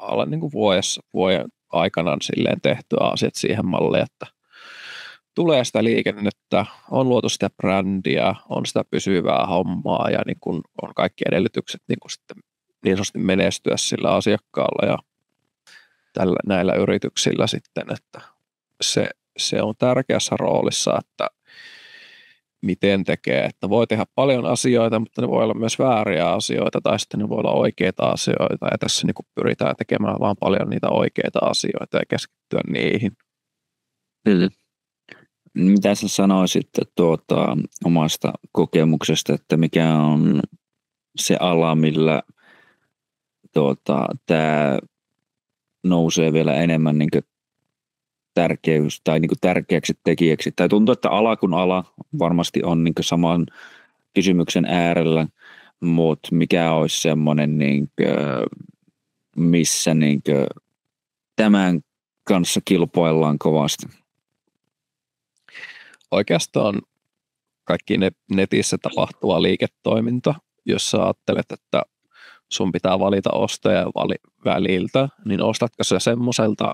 alle niin kuin vuoden aikana silleen tehtyä asiat siihen malliin, että tulee sitä liikennettä, on luotu sitä brändiä, on sitä pysyvää hommaa ja niin kuin on kaikki edellytykset niin kuin sitten niin sanotusti menestyä sillä asiakkaalla ja näillä yrityksillä sitten, että se on tärkeässä roolissa, että miten tekee, että voi tehdä paljon asioita, mutta ne voi olla myös vääriä asioita tai sitten ne voi olla oikeita asioita ja tässä niin kuin pyritään tekemään vaan paljon niitä oikeita asioita ja keskittyä niihin. Kyllä. Mitä sä sanoisit omasta kokemuksesta, että mikä on se ala, millä tämä nousee vielä enemmän niin tärkeys tai niin tärkeäksi tekijäksi? Tai tuntuu, että ala kun ala varmasti on niin saman kysymyksen äärellä, mutta mikä olisi semmoinen, niin missä niin tämän kanssa kilpaillaan kovasti? Oikeastaan kaikki netissä tapahtuva liiketoiminta, jos sä ajattelet, että sun pitää valita ostajan väliltä, niin ostatko sä semmoiselta,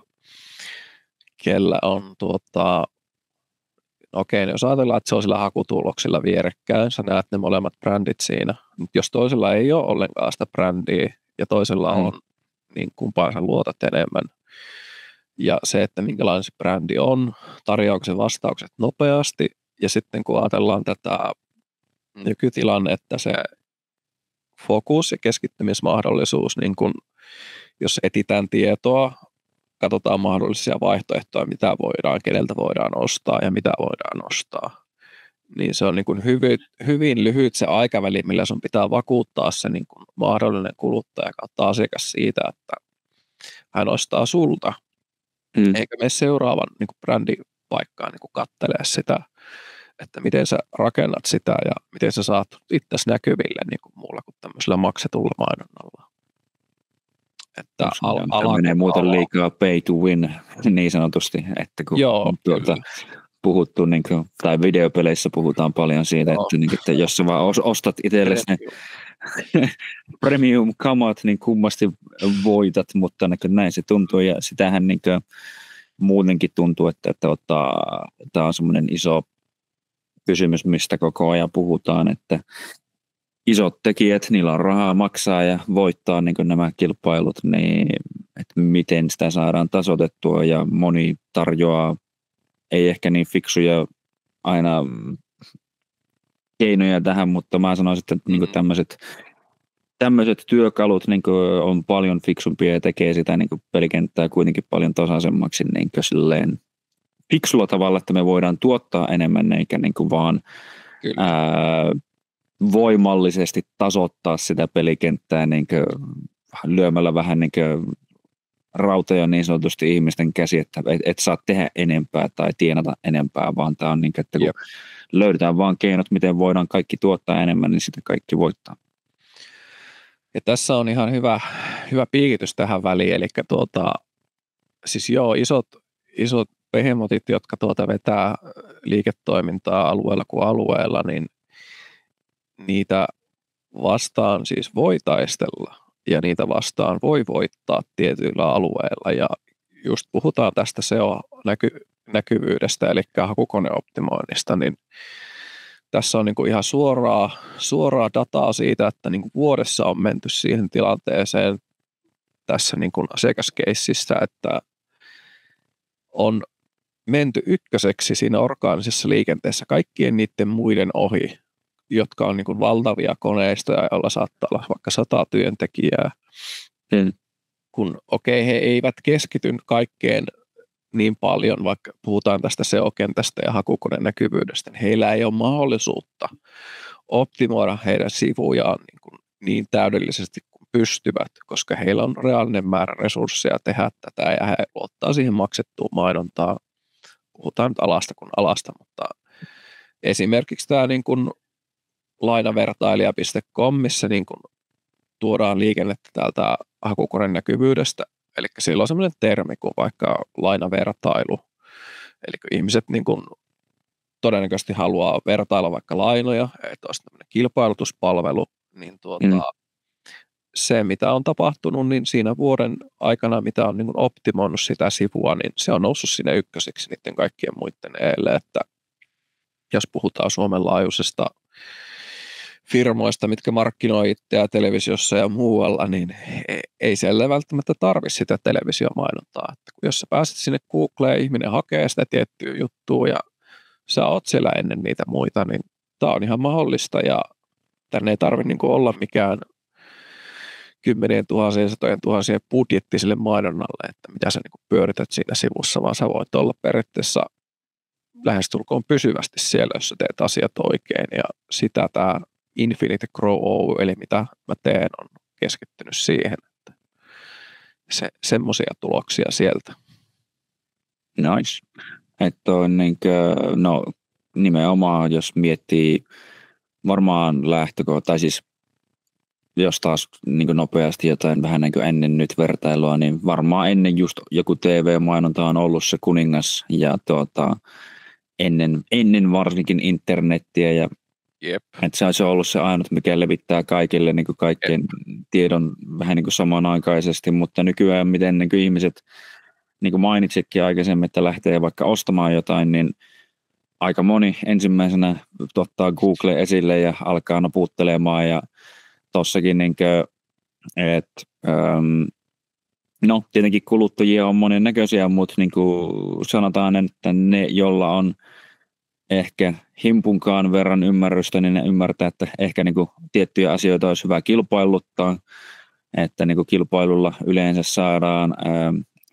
kellä on okei, jos ajatellaan, että se on sillä hakutuloksilla vierekkäin, sä näet ne molemmat brändit siinä, mutta jos toisella ei ole ollenkaan sitä brändiä ja toisella on, niin kumpaan sä luotat enemmän. Ja se, että minkälainen se brändi on, tarjoaako se vastaukset nopeasti, ja sitten kun ajatellaan tätä nykytilannetta, se fokus ja keskittymismahdollisuus, niin kun, jos etsitään tietoa, katsotaan mahdollisia vaihtoehtoja, mitä voidaan, keneltä voidaan ostaa ja mitä voidaan ostaa, niin se on niin kuin hyvin lyhyt se aikaväli, millä sun pitää vakuuttaa se niin kuin mahdollinen kuluttaja kautta asiakas siitä, että hän ostaa sulta. Eikä mene seuraavan niin kuin brändipaikkaan niin kattelee sitä, että miten sä rakennat sitä ja miten sä saat itsesi näkyville niin kuin muulla kuin tämmöisellä maksetulla mainonnalla. Että ala menee muuten liikaa pay to win niin sanotusti, että kun puhuttu, niin kuin, tai videopeleissä puhutaan paljon siitä, että jos sä vaan ostat itsellesi ne premium-kamat, niin kummasti voitat, mutta näin se tuntuu ja sitähän niin kuin, muutenkin tuntuu, että tämä on semmoinen iso kysymys, mistä koko ajan puhutaan, että isot tekijät, niillä on rahaa maksaa ja voittaa niin kuin nämä kilpailut, niin että miten sitä saadaan tasoitettua ja moni tarjoaa ei ehkä niin fiksuja aina keinoja tähän, mutta mä sanoisin, että niin kuin tämmöiset työkalut niin kuin on paljon fiksumpia ja tekee sitä niin kuin pelikenttää kuitenkin paljon tasaisemmaksi niin kuin silleen fiksulla tavalla, että me voidaan tuottaa enemmän eikä niin kuin vaan voimallisesti tasoittaa sitä pelikenttää niin kuin lyömällä vähän niin kuin rautoja niin sanotusti ihmisten käsi, että et saa tehdä enempää tai tienata enempää, vaan tämä on niin kuin, että kun löydetään vaan keinot, miten voidaan kaikki tuottaa enemmän, niin sitä kaikki voittaa. Ja tässä on ihan hyvä piikitys tähän väliin, eli siis joo, isot behemotit, jotka vetää liiketoimintaa alueella kuin alueella, niin niitä vastaan siis voi taistella ja niitä vastaan voi voittaa tietyillä alueilla ja just puhutaan tästä SEO-näkyvyydestä eli hakukoneoptimoinnista, niin tässä on niin kuin ihan suoraa dataa siitä, että niin kuin vuodessa on menty siihen tilanteeseen tässä niin kuin asiakaskeississä, että on menty ykköseksi siinä orgaanisessa liikenteessä kaikkien niiden muiden ohi, jotka on niin kuin valtavia koneistoja, joilla saattaa olla vaikka 100 työntekijää. Kun he eivät keskity kaikkeen niin paljon, vaikka puhutaan tästä SEO-kentästä ja hakukoneen näkyvyydestä, niin heillä ei ole mahdollisuutta optimoida heidän sivujaan niin täydellisesti kuin pystyvät, koska heillä on reaalinen määrä resursseja tehdä tätä ja he luottaa siihen maksettuun mainontaan. Puhutaan nyt alasta kuin alasta, mutta esimerkiksi tämä niin kuin lainavertailija.com, missä niin kuin tuodaan liikennettä täältä hakukoneen näkyvyydestä. Eli sillä on sellainen termi kuin vaikka lainavertailu. Eli kun ihmiset niin kuin todennäköisesti haluaa vertailla vaikka lainoja, että olisi tämmöinen kilpailutuspalvelu, niin se, mitä on tapahtunut, niin siinä vuoden aikana, mitä on niin kuin optimoinut sitä sivua, niin se on noussut sinne ykköseksi niiden kaikkien muiden eelle, että jos puhutaan Suomen laajuisesta firmoista, mitkä markkinoi itseä televisiossa ja muualla, niin ei siellä välttämättä tarvitse sitä televisiomainontaa. Että jos sä pääset sinne Googleen, ihminen hakee sitä tiettyä juttua ja sä oot siellä ennen niitä muita, niin tää on ihan mahdollista ja tänne ei tarvitse niin kuin olla mikään 10 000, 100 000 budjetti sille mainonnalle, että mitä sä niin kuin pyörität siinä sivussa, vaan sä voit olla periaatteessa lähestulkoon pysyvästi siellä, jos sä teet asiat oikein ja sitä tämä Infinite Grow Oy, eli mitä mä teen, on keskittynyt siihen, että semmoisia tuloksia sieltä. Nice. Että on no nimenomaan, jos miettii varmaan tai siis jos taas niin nopeasti jotain vähän niin kuin ennen nyt vertailua, niin varmaan ennen just joku TV-mainonta on ollut se kuningas ja ennen varsinkin internettiä ja Jep. Että se on ollut se ainut, mikä levittää kaikille niin kuin kaikkien tiedon vähän niin kuin samanaikaisesti, mutta nykyään miten niin kuin ihmiset, niin kuin mainitsitkin aikaisemmin, että lähtee vaikka ostamaan jotain, niin aika moni ensimmäisenä ottaa Google esille ja alkaa naputtelemaan ja tossakin niin kuin, että no tietenkin kuluttajia on monennäköisiä, mutta niin kuin sanotaan, että ne, jolla on ehkä himpunkaan verran ymmärrystä, niin ne ymmärtää, että ehkä niin kuin tiettyjä asioita olisi hyvä kilpailuttaa, että niin kuin kilpailulla yleensä saadaan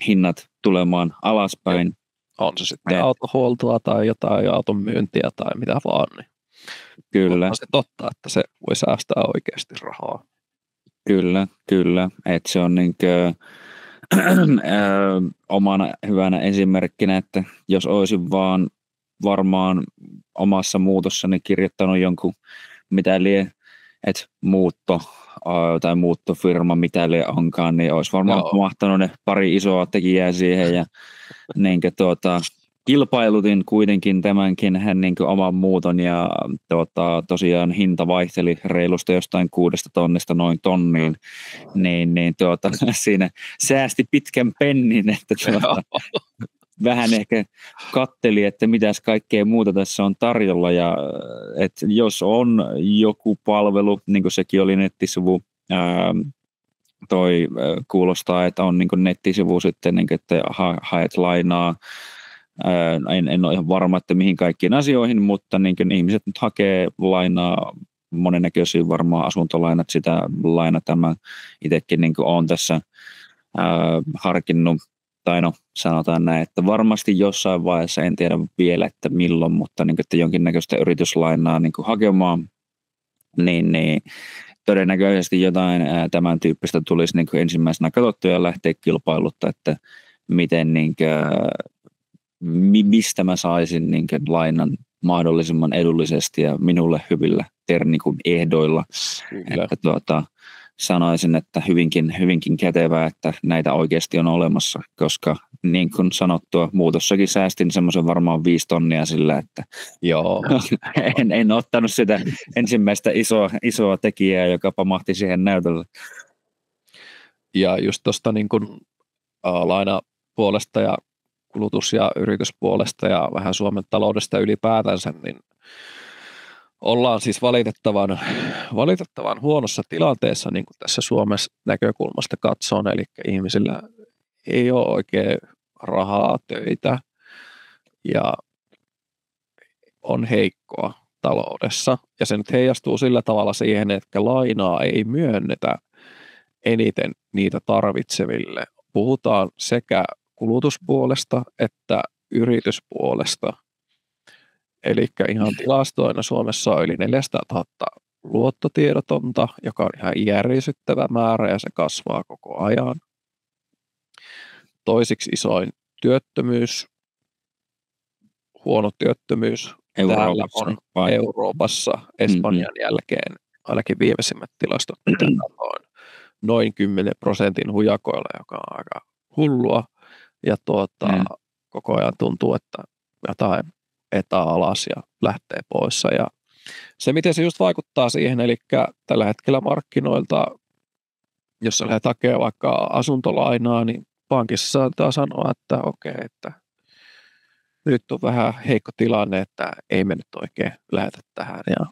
hinnat tulemaan alaspäin. On se sitten autohuoltoa tai jotain auton myyntiä tai mitä vaan. Niin kyllä. On se totta, että se voi säästää oikeasti rahaa. Kyllä. Että se on niin kuin, omana hyvänä esimerkkinä, että jos olisin vaan varmaan omassa muutossani kirjoittanut jonkun mitä lie, että muutto tai muuttofirma mitä lie onkaan, niin olisi varmaan mahtanut ne pari isoa tekijää siihen ja niin kilpailutin kuitenkin tämänkin niin oman muuton ja tosiaan hinta vaihteli reilusta jostain 6 tonnista noin tonniin, niin siinä säästi pitkän pennin, että vähän ehkä katteli, että mitäs kaikkea muuta tässä on tarjolla ja että jos on joku palvelu, niin kuin sekin oli nettisivu, kuulostaa, että on niin kuin nettisivu sitten, niin kuin, että haet lainaa. En ole ihan varma, että mihin kaikkiin asioihin, mutta niin kuin ihmiset nyt hakee lainaa monennäköisiä varmaan asuntolainat, sitä lainata. Mä itsekin niin kuin olen tässä harkinnut, tai no sanotaan näin, että varmasti jossain vaiheessa, en tiedä vielä, että milloin, mutta niin kuin, että jonkinnäköistä yrityslainaa niin kuin hakemaan, niin todennäköisesti jotain tämän tyyppistä tulisi niin kuin ensimmäisenä katsottua ja lähteä kilpailuttaa, että miten niin kuin, mistä mä saisin niin kuin lainan mahdollisimman edullisesti ja minulle hyvillä ehdoilla. Että sanoisin, että hyvinkin kätevää, että näitä oikeasti on olemassa, koska niin kuin sanottua, muutossakin säästin semmoisen varmaan 5 tonnia sillä, että joo. en ottanut sitä ensimmäistä isoa tekijää, joka pamahti siihen näytölle. Ja just tuosta niin kuin lainapuolesta ja kulutus- ja yrityspuolesta ja vähän Suomen taloudesta ylipäätänsä, niin ollaan siis valitettavan huonossa tilanteessa niin kuin tässä Suomessa näkökulmasta katsoen, eli ihmisillä ei ole oikein rahaa, töitä ja on heikkoa taloudessa. Ja se nyt heijastuu sillä tavalla siihen, että lainaa ei myönnetä eniten niitä tarvitseville. Puhutaan sekä kulutuspuolesta että yrityspuolesta. Eli ihan tilastoina Suomessa on yli 400 000 luottotiedotonta, joka on ihan järisyttävä määrä ja se kasvaa koko ajan. Toisiksi isoin työttömyys, huono työttömyys Euroopassa, täällä on Euroopassa Espanjan jälkeen, ainakin viimeisimmät tilastot on noin 10% hujakoilla, joka on aika hullua. Ja koko ajan tuntuu, että jotain etää alas ja lähtee pois. Ja se, miten se just vaikuttaa siihen, eli tällä hetkellä markkinoilta, jos sä lähdet hakemaan vaikka asuntolainaa, niin pankissa saattaa sanoa, että okei, että nyt on vähän heikko tilanne, että ei me nyt oikein lähetä tähän. Ja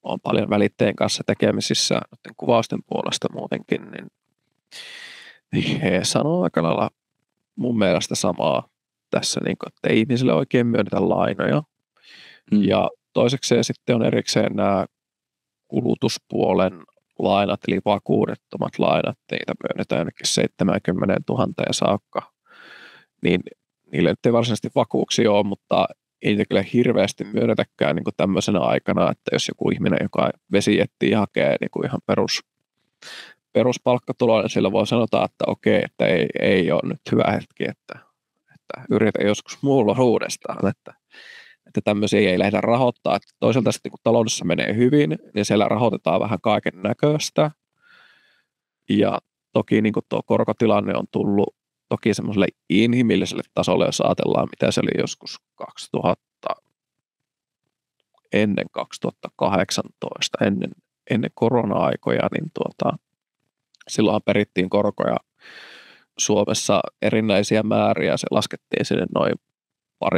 on paljon välittäjien kanssa tekemisissä kuvausten puolesta muutenkin, niin he sanoo aika lailla mun mielestä samaa tässä, niin kuin, että ei ihmisille oikein myönnetä lainoja. Ja toisekseen sitten on erikseen nämä kulutuspuolen lainat, eli vakuudettomat lainat, niitä myönnetään ainakin 70 000 saakka. Niin niille nyt ei varsinaisesti vakuuksia ole, mutta ei niitä kyllä hirveästi myönnetäkään niin kuin tämmöisenä aikana, että jos joku ihminen, joka vesijettiin hakee niin kuin ihan peruspalkkatuloa, niin sillä voi sanota, että okei, että ei ole nyt hyvä hetki, että yritä joskus muulla uudestaan, että tämmöisiä ei lähdetä rahoittaa. Että toisaalta sitten kun taloudessa menee hyvin, niin siellä rahoitetaan vähän kaiken näköistä. Ja toki niin kuin tuo korkotilanne on tullut toki semmoiselle inhimilliselle tasolle, jos ajatellaan, mitä se oli joskus ennen 2018, ennen korona-aikoja, niin silloinhan perittiin korkoja Suomessa erinäisiä määriä, se laskettiin sinne noin 20%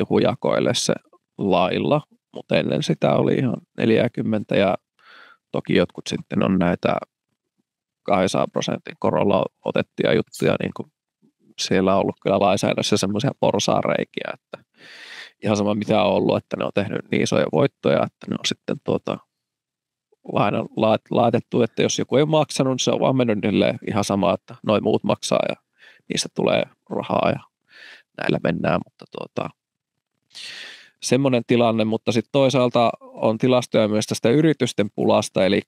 hujakoille se lailla, mutta ennen sitä oli ihan 40 ja toki jotkut sitten on näitä 200% korolla otettuja juttuja, niin kuin siellä on ollut kyllä lainsäädännössä semmoisia porsaanreikiä, että ihan sama mitä on ollut, että ne on tehnyt niin isoja voittoja, että ne on sitten laina laitettu, että jos joku ei maksanut, niin se on vaan mennyt ihan sama, että noin muut maksaa ja niistä tulee rahaa ja näillä mennään, mutta semmoinen tilanne, mutta sitten toisaalta on tilastoja myös tästä yritysten pulasta, eli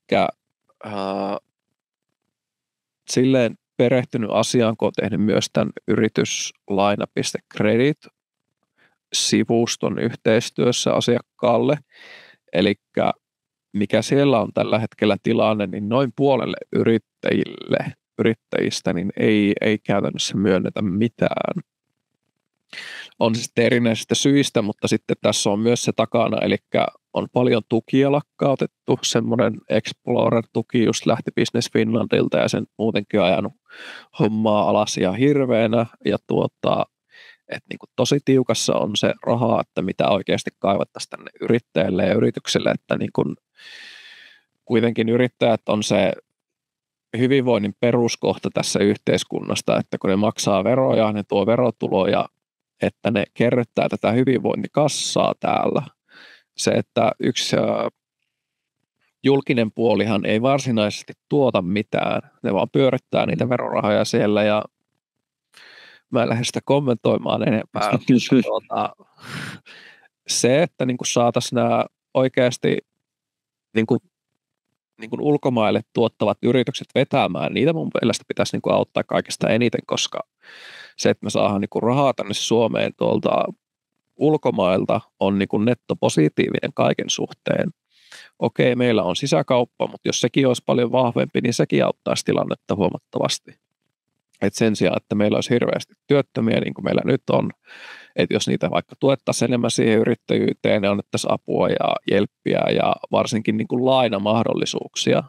silleen perehtynyt asiaan, kun on tehnyt myös tämän yrityslaina.credit-sivuston yhteistyössä asiakkaalle, eli mikä siellä on tällä hetkellä tilanne, niin noin puolelle yrittäjistä niin ei käytännössä myönnetä mitään. On sitten erinäisistä syistä, mutta sitten tässä on myös se takana, eli on paljon tukia lakkautettu. Semmoinen Explorer-tuki just lähti Business Finlandilta ja sen muutenkin ajanut hommaa alas ja hirveänä. Ja että niin kuin tosi tiukassa on se raha, että mitä oikeasti kaivattaisiin tänne yrittäjille ja yrityksille, että niin kuin kuitenkin yrittäjät on se hyvinvoinnin peruskohta tässä yhteiskunnasta, että kun ne maksaa veroja, ne tuo verotuloja, että ne kerryttää tätä hyvinvointikassaa täällä. Se, että yksi julkinen puolihan ei varsinaisesti tuota mitään, ne vaan pyörittää niitä verorahoja siellä ja mä en lähde sitä kommentoimaan enempää. Se, että niin saataisiin nämä oikeasti niin kuin ulkomaille tuottavat yritykset vetämään, niitä mun mielestä pitäisi niin auttaa kaikista eniten, koska se, että me saadaan niin rahaa tänne Suomeen tuolta ulkomailta, on niin nettopositiivinen kaiken suhteen. Okei, meillä on sisäkauppa, mutta jos sekin olisi paljon vahvempi, niin sekin auttaisi tilannetta huomattavasti. Et sen sijaan, että meillä olisi hirveästi työttömiä, niin kuin meillä nyt on, että jos niitä vaikka tuettaisiin enemmän siihen yrittäjyyteen, ne annettaisiin apua ja jelppiä ja varsinkin niin kuin lainamahdollisuuksia,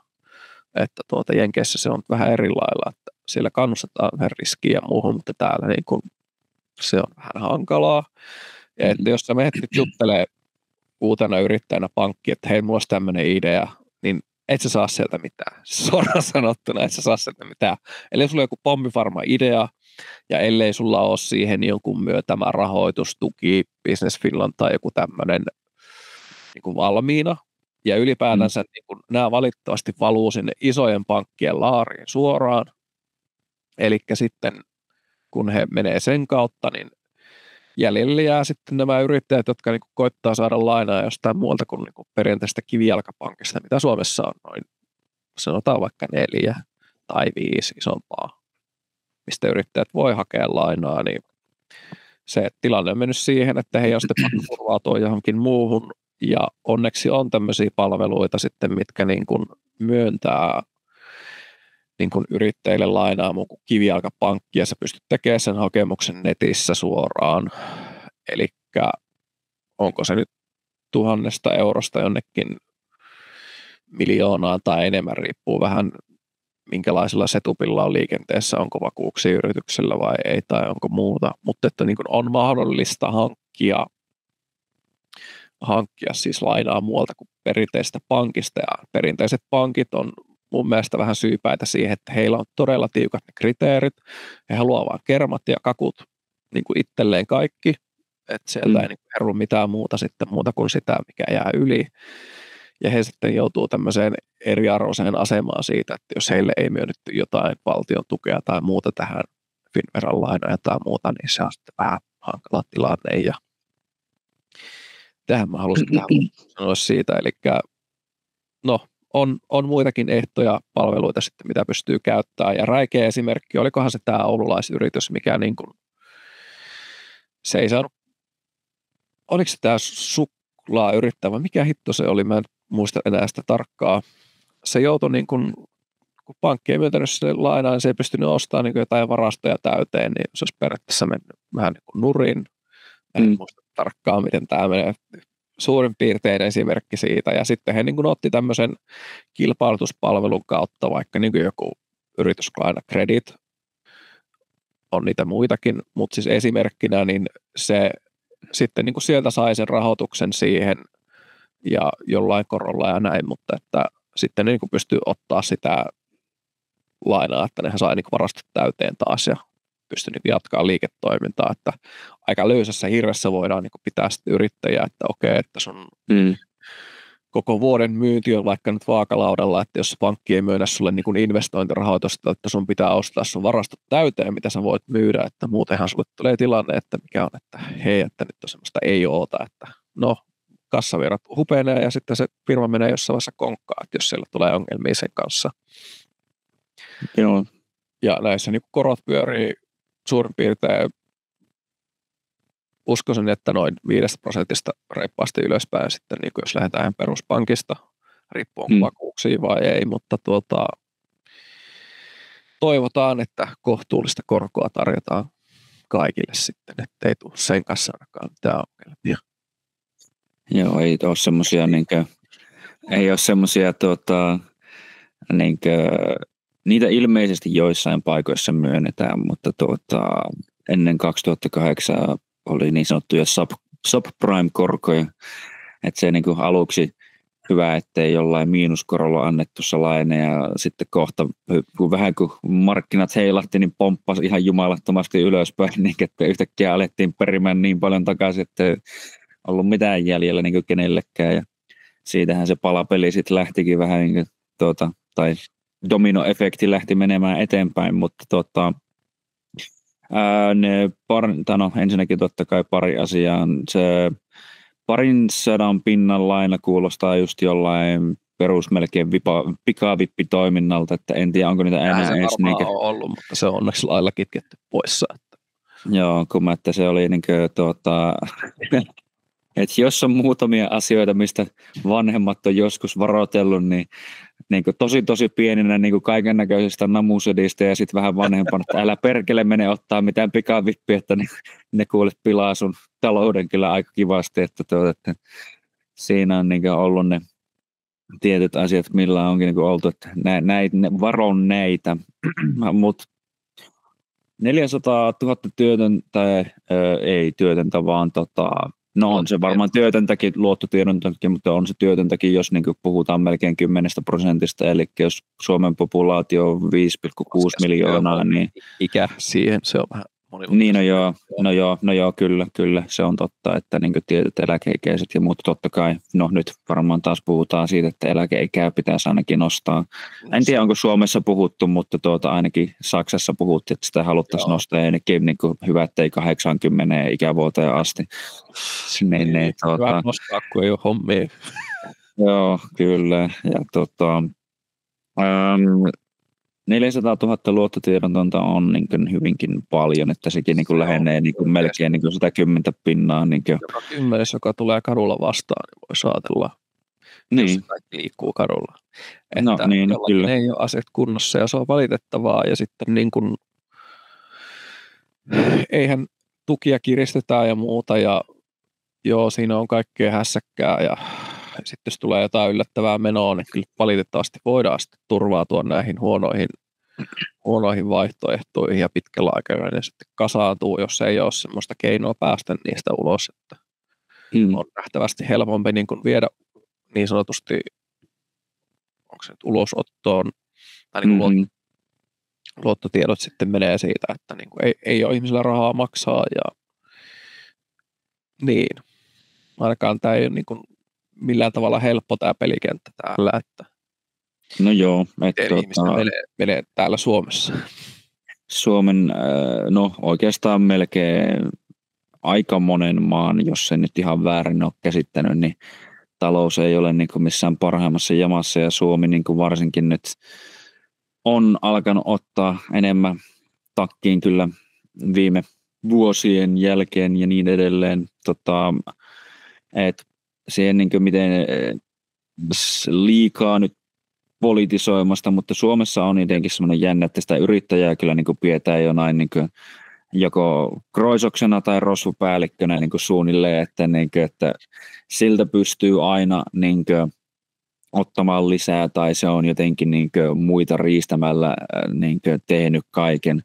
että Jenkeissä se on vähän eri lailla, että siellä kannustetaan vähän riskiä ja muuhun, mutta täällä niin kuin se on vähän hankalaa. Ja että jos sä menet nyt juttelee uutena yrittäjänä pankki, että hei, mulla olisi tämmöinen idea, niin et sä saa sieltä mitään. Suoraan sanottuna, et sä saa sieltä mitään. Eli sulla on joku pommivarma idea, ja ellei sulla ole siihen jonkun myötämä rahoitustuki, Business Finland tai joku tämmöinen niin kuin valmiina, ja ylipäätänsä niin kuin, nämä valitettavasti valuu sinne isojen pankkien laariin suoraan, eli sitten kun he menee sen kautta, niin jäljelle jää sitten nämä yrittäjät, jotka niin kuin koittaa saada lainaa jostain muualta kuin, perinteistä kivijalkapankista, mitä Suomessa on noin, sanotaan vaikka 4 tai 5 isompaa, mistä yrittäjät voi hakea lainaa, niin se tilanne on mennyt siihen, että he ei ole sitten pakko turvautua johonkin muuhun, ja onneksi on tämmöisiä palveluita sitten, mitkä niin kuin myöntää niin kuin yrittäjille lainaa muu kuin kivijalkapankki, ja sä pystyt tekemään sen hakemuksen netissä suoraan. Eli onko se nyt 1,000 eurosta jonnekin miljoonaan tai enemmän, riippuu vähän minkälaisella setupilla on liikenteessä, onko vakuuksia yrityksellä vai ei, tai onko muuta. Mutta että niin kuin on mahdollista hankkia siis lainaa muualta kuin perinteistä pankista, ja perinteiset pankit on mun mielestä vähän syypäitä siihen, että heillä on todella tiukat ne kriteerit. He haluaa vaan kermat ja kakut niin kuin itselleen kaikki, että sieltä ei niin kuin herru mitään muuta kuin sitä, mikä jää yli. Ja he sitten joutuu tämmöiseen eriarvoiseen asemaan siitä, että jos heille ei myönnetty jotain valtion tukea tai muuta tähän Finnveran lainoja tai muuta, niin se on sitten vähän hankala tilanne. Ja tähän mä halusin sanoa siitä, eli no, on muitakin ehtoja palveluita sitten, mitä pystyy käyttämään. Ja räikeä esimerkki, olikohan se tämä oululaisyritys, mikä niin kuin, se ei saanut, oliko se tämä suklaayrittäjä, mikä hitto se oli, mä en muista enää sitä tarkkaa. Se joutui niin kuin, kun pankki ei myöntänyt sille lainaa, niin se ei pystynyt ostamaan niin jotain varastoja täyteen, niin se olisi periaatteessa mennyt vähän niin kuin nurin. En muista tarkkaan, miten tämä menee. Suurin piirtein esimerkki siitä, ja sitten he niin kuin otti tämmöisen kilpailutuspalvelun kautta, vaikka niin kuin joku yrityslaina Credit, on niitä muitakin, mutta siis esimerkkinä, niin se sitten niin kuin sieltä sai sen rahoituksen siihen, ja jollain korolla ja näin, mutta että sitten ne niin kuin pystyy ottaa sitä lainaa, että nehän sai niin kuin varastot täyteen taas, ja pystyi niin jatkaa liiketoimintaa, että aika löysässä hirressä voidaan niin pitää sitten yrittäjää, että okei, että sun koko vuoden myynti on vaikka nyt vaakalaudalla, että jos pankki ei myönnä sulle niin kuin investointirahoitusta, että sun pitää ostaa sun varastot täyteen, mitä sä voit myydä, että muutenhan sulle tulee tilanne, että mikä on, että hei, että nyt on semmoista ei oota, että no, kassavirrat hupenee ja sitten se firma menee jossain vaiheessa konkkaan, että jos siellä tulee ongelmia sen kanssa. Joo. Ja näissä niin korot pyörii suurin piirtein, uskoisin, että noin 5% reippaasti ylöspäin sitten, niin jos lähdetään peruspankista, riippuen vakuuksia vai ei, mutta toivotaan, että kohtuullista korkoa tarjotaan kaikille sitten, ettei tule sen kanssa ainakaan mitään ongelmia. Joo, ei ole semmoisia niitä ilmeisesti joissain paikoissa myönnetään, mutta ennen 2008 oli niin sanottuja subprime-korkoja, että se niin kuin aluksi hyvä, ettei jollain miinuskorolla annettu salainen, ja sitten kohta kun markkinat heilahti, niin pomppasi ihan jumalattomasti ylöspäin, niin että yhtäkkiä alettiin perimään niin paljon takaisin, että ei ollut mitään jäljellä niin kuin kenellekään, ja siitähän se palapeli sitten lähtikin vähän niin kuin, tai dominoefekti lähti menemään eteenpäin, mutta ensinnäkin totta kai pari asiaa. Se 200 pinnan laina kuulostaa just jollain perus melkein pikavippitoiminnalta, että en tiedä, onko niitä enää edes. Se varmaan on ollut, mutta se on onneksi lailla kitketty poissa. Että. Joo, kun että se oli että jos on muutamia asioita, mistä vanhemmat on joskus varoitellut, niin tosi pieninä niin kaiken näköisistä namusedistä ja sitten vähän vanhempana, että älä perkele mene ottaa mitään pikavippiä, että ne kuulet pilaa sun talouden kyllä aika kivasti, että siinä on ollut ne tietyt asiat, millä onkin oltu, että varon näitä, mutta 400 000 työtöntä, ei työtöntä, vaan No on se varmaan työtöntäkin, luottotiedontakin, mutta on se työtöntäkin, jos niin puhutaan melkein 10%, eli jos Suomen populaatio on 5,6 miljoonaa, niin... Ikä siihen, se on vähän monilla. Niin, no joo, kyllä, se on totta, että niin tietyt eläkeikäiset ja muut totta kai, no nyt varmaan taas puhutaan siitä, että eläkeikää pitäisi ainakin nostaa. En tiedä, onko Suomessa puhuttu, mutta ainakin Saksassa puhuttiin, että sitä haluttaisiin nostaa ainakin niin hyvä, ettei 80 ikävuoteen asti. Hyvä nostaa, kun ei ole hommia. Joo, kyllä. Ja 400 000 luottotiedotonta on niin hyvinkin paljon, että sekin niin lähenee niin melkein niin 110 pinnaa. Niin joka 10, joka tulee kadulla vastaan, niin voi saatella, jos kaikki liikkuu kadulla. Että niin, kyllä. Ei ole asiat kunnossa ja se on valitettavaa. Ja sitten niin kuin, eihän tukia kiristetään ja muuta ja joo, siinä on kaikkea hässäkkää ja sitten jos tulee jotain yllättävää menoa, niin kyllä valitettavasti voidaan sitten turvautua näihin huonoihin vaihtoehtoihin ja pitkällä aikavälillä ne sitten kasaantuu, jos ei ole semmoista keinoa päästä niistä ulos, että on nähtävästi helpompi niin kuin viedä niin sanotusti, onko se nyt ulosottoon, tai niin kuin luottotiedot sitten menee siitä, että niin kuin ei ole ihmisillä rahaa maksaa ja niin, ainakaan tämä ei ole niin kuin millään tavalla helppo tämä pelikenttä täällä, että no joo, että menee täällä Suomessa. Suomen, no oikeastaan melkein aika monen maan, jos se nyt ihan väärin ole käsittänyt, niin talous ei ole niin kuin missään parhaimmassa jamassa ja Suomi niin kuin varsinkin nyt on alkanut ottaa enemmän takkiin kyllä viime vuosien jälkeen ja niin edelleen. Että siihen niin kuin miten liikaa nyt politisoimasta, mutta Suomessa on jotenkin semmoinen jännä, että sitä yrittäjää kyllä niin kuin pidetään jo näin niin kuin joko kroisoksena tai rosvopäällikkönä niin kuin suunnilleen, että, niin kuin, että siltä pystyy aina niin kuin ottamaan lisää tai se on jotenkin niin kuin muita riistämällä niin kuin tehnyt kaiken,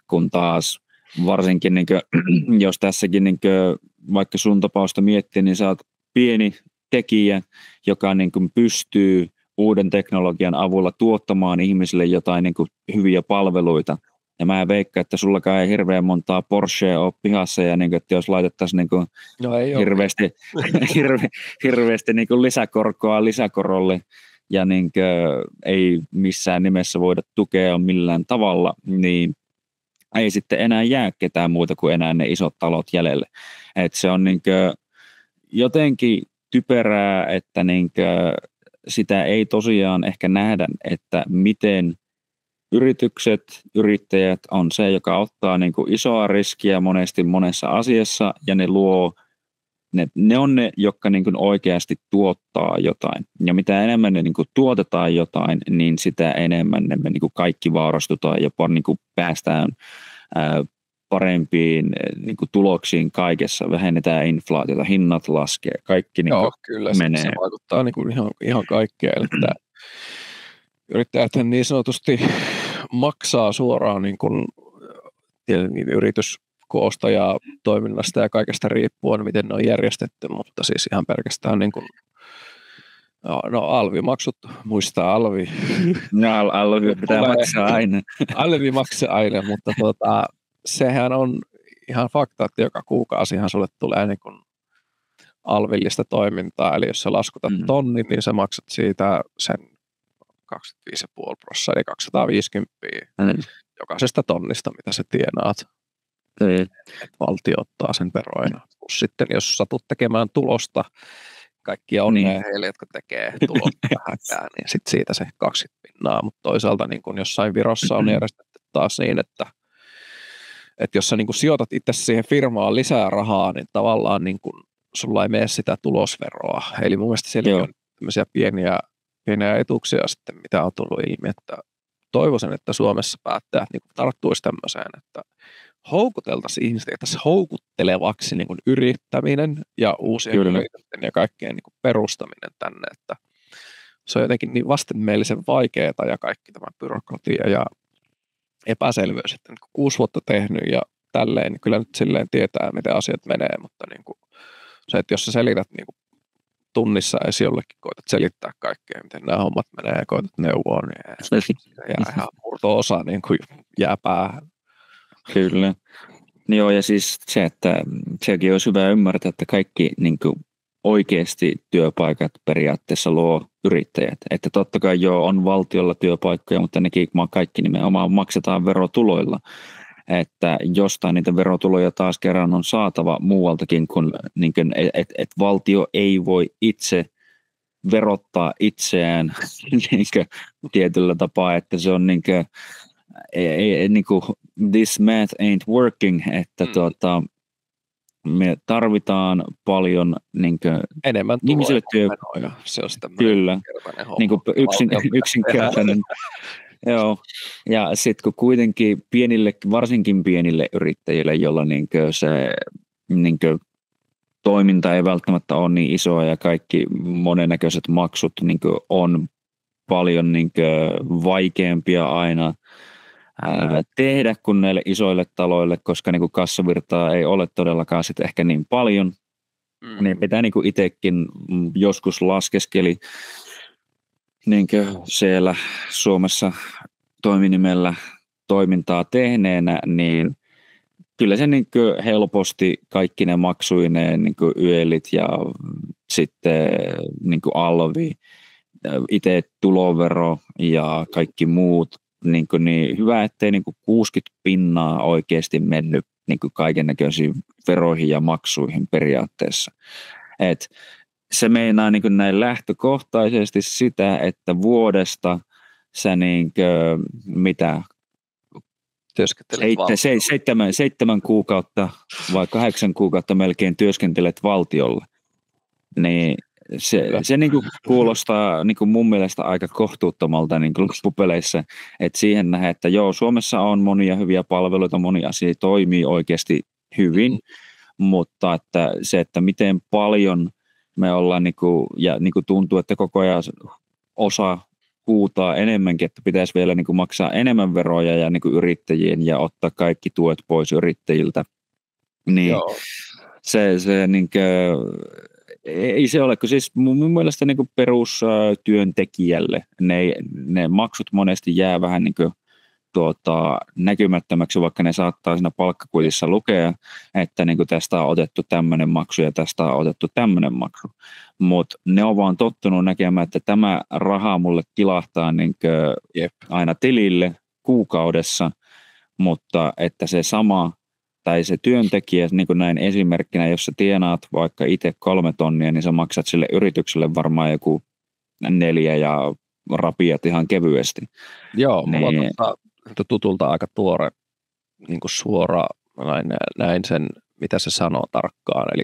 kun taas varsinkin niin kuin, jos tässäkin niin kuin, vaikka sun tapausta miettii, niin sä oot pieni tekijä, joka niin kuin pystyy uuden teknologian avulla tuottamaan ihmisille jotain niin kuin hyviä palveluita. Ja mä veikkaan, että sullakaan ei hirveän montaa Porschea ole pihassa, ja niin kuin, että jos laitettaisiin niin kuin hirveästi niin kuin lisäkorkoa lisäkorolle, ja niin kuin ei missään nimessä voida tukea millään tavalla, niin ei sitten enää jää ketään muuta kuin enää ne isot talot jäljelle. Et se on niin kuin jotenkin typerää, että niin kuin sitä ei tosiaan ehkä nähdä, että miten yrittäjät on se, joka ottaa niin kuin isoa riskiä monesti monessa asiassa ja ne on ne, jotka niin kuin oikeasti tuottaa jotain. Ja mitä enemmän ne niin kuin tuotetaan jotain, niin sitä enemmän me niin kuin kaikki vaurastutaan ja niin kuin päästään parempiin niin kuin tuloksiin kaikessa, vähennetään inflaatiota, hinnat laskee, kaikki niin joo, kyllä, menee. Se vaikuttaa niin kuin ihan kaikkeen, että yrittäjät niin sanotusti maksaa suoraan niin kuin yrityskoosta ja toiminnasta ja kaikesta riippuen, miten ne on järjestetty, mutta siis ihan pelkästään niin kuin, no alvimaksut, muistaa alvi. No alvi pitää maksaa aina. Alvi maksaa aina, mutta sehän on ihan fakta, että joka kuukausihan sulle tulee niin kuin alvillista toimintaa, eli jos sä laskutat tonnin, niin sä maksat siitä sen 25,5%, eli 250 jokaisesta tonnista, mitä sä tienaat. Että valtio ottaa sen veroina. Plus sitten, jos satut tekemään tulosta, kaikkia onnea heille, jotka tekee tulosta vähänkään, niin sitten siitä se 20%. Mutta toisaalta niin kun jossain Virossa on järjestetty taas niin, että jos sä niin kun sijoitat itse siihen firmaan lisää rahaa, niin tavallaan niin kun sulla ei mene sitä tulosveroa. Eli mun mielestä siellä on tämmöisiä pieniä etuuksia sitten, mitä on tullut ilmi, että toivoisin, että Suomessa päättäjät niin tarttuisi tämmöiseen, että houkuteltaisiin ihmiset, tehtäisiin houkuttelevaksi niin kuin yrittäminen ja uusien yritysten ja kaikkeen niin kuin perustaminen tänne, että se on jotenkin niin vastenmielisen vaikeaa ja kaikki tämä byrokratia ja epäselvyys, että niin 6 vuotta tehnyt ja tälleen, niin kyllä nyt silleen tietää, miten asiat menee, mutta niin kuin Se, että jos sä selität niin kuin tunnissa edes jollekin, koetat selittää kaikkea, miten nämä hommat menee ja koetat neuvoa, niin jää ihan murto-osa niin kuin jää päähän. Kyllä. Joo, ja siis se, että sekin olisi hyvä ymmärtää, että kaikki niin kuin oikeasti työpaikat periaatteessa luo yrittäjät. Että totta kai joo, on valtiolla työpaikkoja, mutta nekin kaikki nimenomaan maksetaan verotuloilla. Että jostain niitä verotuloja taas kerran on saatava muualtakin, kuin että valtio ei voi itse verottaa itseään tietyllä tapaa, että se on this math ain't working, että me tarvitaan paljon enemmän ihmisille tuloja. Se on kyllä, yksinkertainen. Joo, ja sitten kun kuitenkin varsinkin pienille yrittäjille, jolla se toiminta ei välttämättä ole niin isoa ja kaikki monennäköiset maksut on paljon vaikeampia aina tehdä kuin näille isoille taloille, koska kassavirtaa ei ole todellakaan sit ehkä niin paljon. Niin pitää itsekin joskus laskeskeli siellä Suomessa toiminimellä toimintaa tehneenä, niin kyllä se helposti kaikki ne maksuineen YELit ja sitten alvi, itse tulovero ja kaikki muut, niin hyvä, ettei 60% oikeasti mennyt kaikennäköisiin veroihin ja maksuihin periaatteessa. Et se meinaa näin lähtökohtaisesti sitä, että vuodesta sä mitä seitsemän kuukautta vai 8 kuukautta melkein työskentelet valtiolle, niin se kuulostaa mun mielestä aika kohtuuttomalta loppupeleissä, että siihen nähdään, että joo, Suomessa on monia hyviä palveluita, moni asia toimii oikeasti hyvin, mutta että se, että miten paljon me ollaan ja tuntuu, että koko ajan osa huutaa enemmänkin, että pitäisi vielä maksaa enemmän veroja ja yrittäjien ja ottaa kaikki tuet pois yrittäjiltä. Niin joo. Se ei se ole, kun siis mun mielestä perustyöntekijälle ne maksut monesti jää vähän näkymättömäksi, vaikka ne saattaa siinä palkkakuitissa lukea, että tästä on otettu tämmöinen maksu ja tästä on otettu tämmöinen maksu. Mutta ne on vaan tottunut näkemään, että tämä raha mulle kilahtaa aina tilille kuukaudessa, mutta että se sama tai se työntekijä, näin esimerkkinä, jos sä tienaat vaikka itse 3 tonnia, niin sä maksat sille yritykselle varmaan joku 4 ja rapiat ihan kevyesti. Joo, mulla on tutulta aika tuore suora, näin sen, mitä se sanoo tarkkaan, eli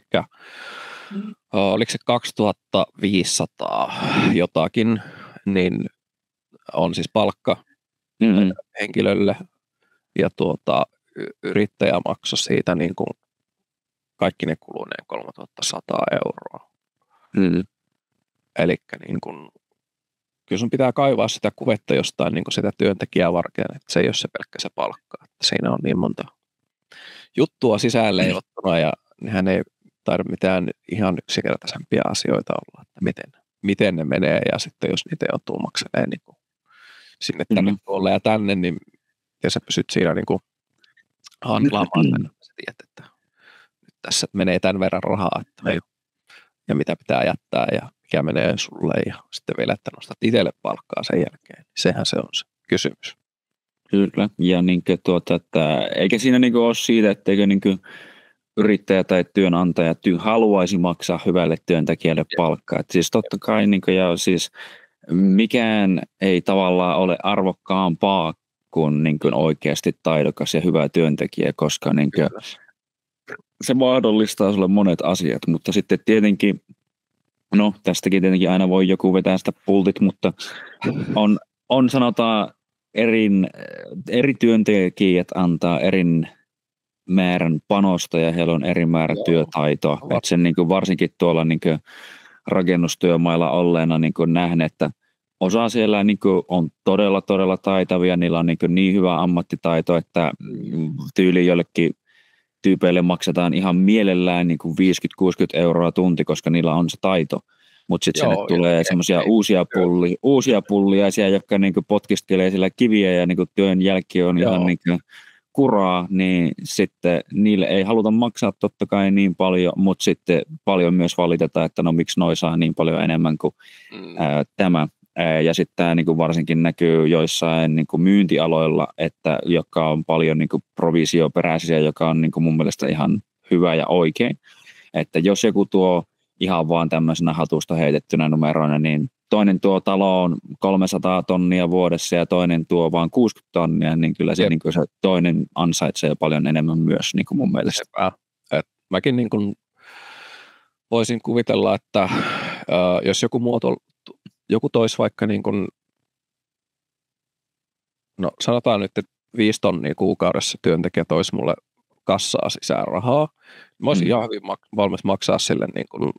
oliko se 2500 jotakin, niin on siis palkka henkilölle, ja yrittäjä maksoi siitä kaikki ne kuluneen 3100 euroa. Eli kyllä sun pitää kaivaa sitä kuvetta jostain sitä työntekijää varten, että se ei ole se pelkkä se palkka. Että siinä on niin monta juttua sisään leivottuna ja hän ei taida mitään ihan yksinkertaisempia asioita olla, että miten ne menee ja sitten jos niitä joutuu makselemaan sinne tänne tuolle ja tänne, niin ja sä pysyt siinä handlaamaan sen, että sä tiedät, että nyt tässä menee tämän verran rahaa, että ja mitä pitää jättää ja mikä menee sulle ja sitten vielä, että nostat itselle palkkaa sen jälkeen. Sehän se on se kysymys. Kyllä, ja että eikä siinä ole siitä, etteikö yrittäjä tai työnantaja haluaisi maksaa hyvälle työntekijälle palkkaa. Et siis totta kai ja siis mikään ei tavallaan ole arvokkaampaa kuin oikeasti taidokas ja hyvä työntekijä, koska se mahdollistaa sulle monet asiat, mutta sitten tietenkin, no tästäkin tietenkin aina voi joku vetää sitä pultit, mutta on sanotaan eri työntekijät antaa erin määrän panosta ja heillä on eri määrä työtaitoa. Että sen varsinkin tuolla rakennustyömailla olleena nähnyt, että osa siellä on todella taitavia, niillä on niin hyvä ammattitaito, että tyyli jollekin tyypeille maksetaan ihan mielellään niin kuin 50-60 euroa tunti, koska niillä on se taito. Mutta sitten sinne tulee semmoisia uusia pulliaisia, jotka niin kuin potkiskelee sillä kiviä ja niin kuin työn jälki on ihan niin kuin kuraa, niin sitten niille ei haluta maksaa totta kai niin paljon, mutta sitten paljon myös valitetaan, että no miksi noi saa niin paljon enemmän kuin tämä. Ja sitten tämä niin kuin varsinkin näkyy joissain niin kuin myyntialoilla, että jotka on paljon niin kuin provisioperäisiä, joka on niin kuin mun mielestä ihan hyvä ja oikein. Että jos joku tuo ihan vaan tämmöisenä hatusta heitettynä numeroina, niin toinen tuo taloon 300 tonnia vuodessa ja toinen tuo vaan 60 tonnia, niin kyllä se, niin kuin se toinen ansaitsee paljon enemmän myös niin kuin mun mielestä. Mäkin niin kuin voisin kuvitella, että jos joku toisi vaikka niin kuin, no sanotaan nyt, että 5 tonnia kuukaudessa työntekijä toisi mulle kassaa sisään rahaa, mä olisin ihan hyvin valmis maksaa sille niin kuin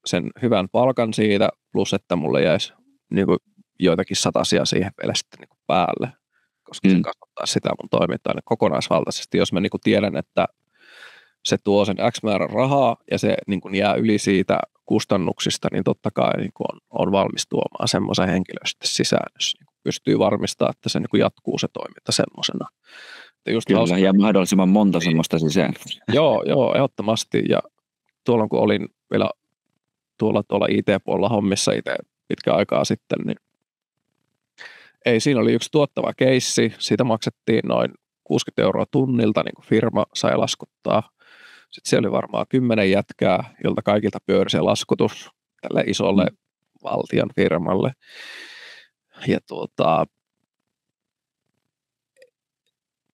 sen hyvän palkan siitä, plus että mulle jäisi niin kuin joitakin satasia siihen vielä sitten niin kuin päälle, koska se kasvattaa sitä mun toimintaa niin kokonaisvaltaisesti. Jos mä niin kuin tiedän, että se tuo sen X määrän rahaa ja se niin kuin jää yli siitä kustannuksista, niin totta kai niin kuin on valmis tuomaan semmoisen henkilön sitten sisään, jos niin kuin pystyy varmistamaan, että se niin kuin jatkuu se toiminta semmoisena. Kyllä, ja mahdollisimman monta semmoista sisään. Joo, ehdottomasti. Ja tuolla kun olin vielä tuolla IT-puolella hommissa itse pitkän aikaa sitten, niin siinä oli yksi tuottava keissi. Siitä maksettiin noin 60 euroa tunnilta, niin kuin firma sai laskuttaa. Sitten siellä oli varmaan 10 jätkää, jolta kaikilta pyöri se laskutus tälle isolle valtion firmalle. Ja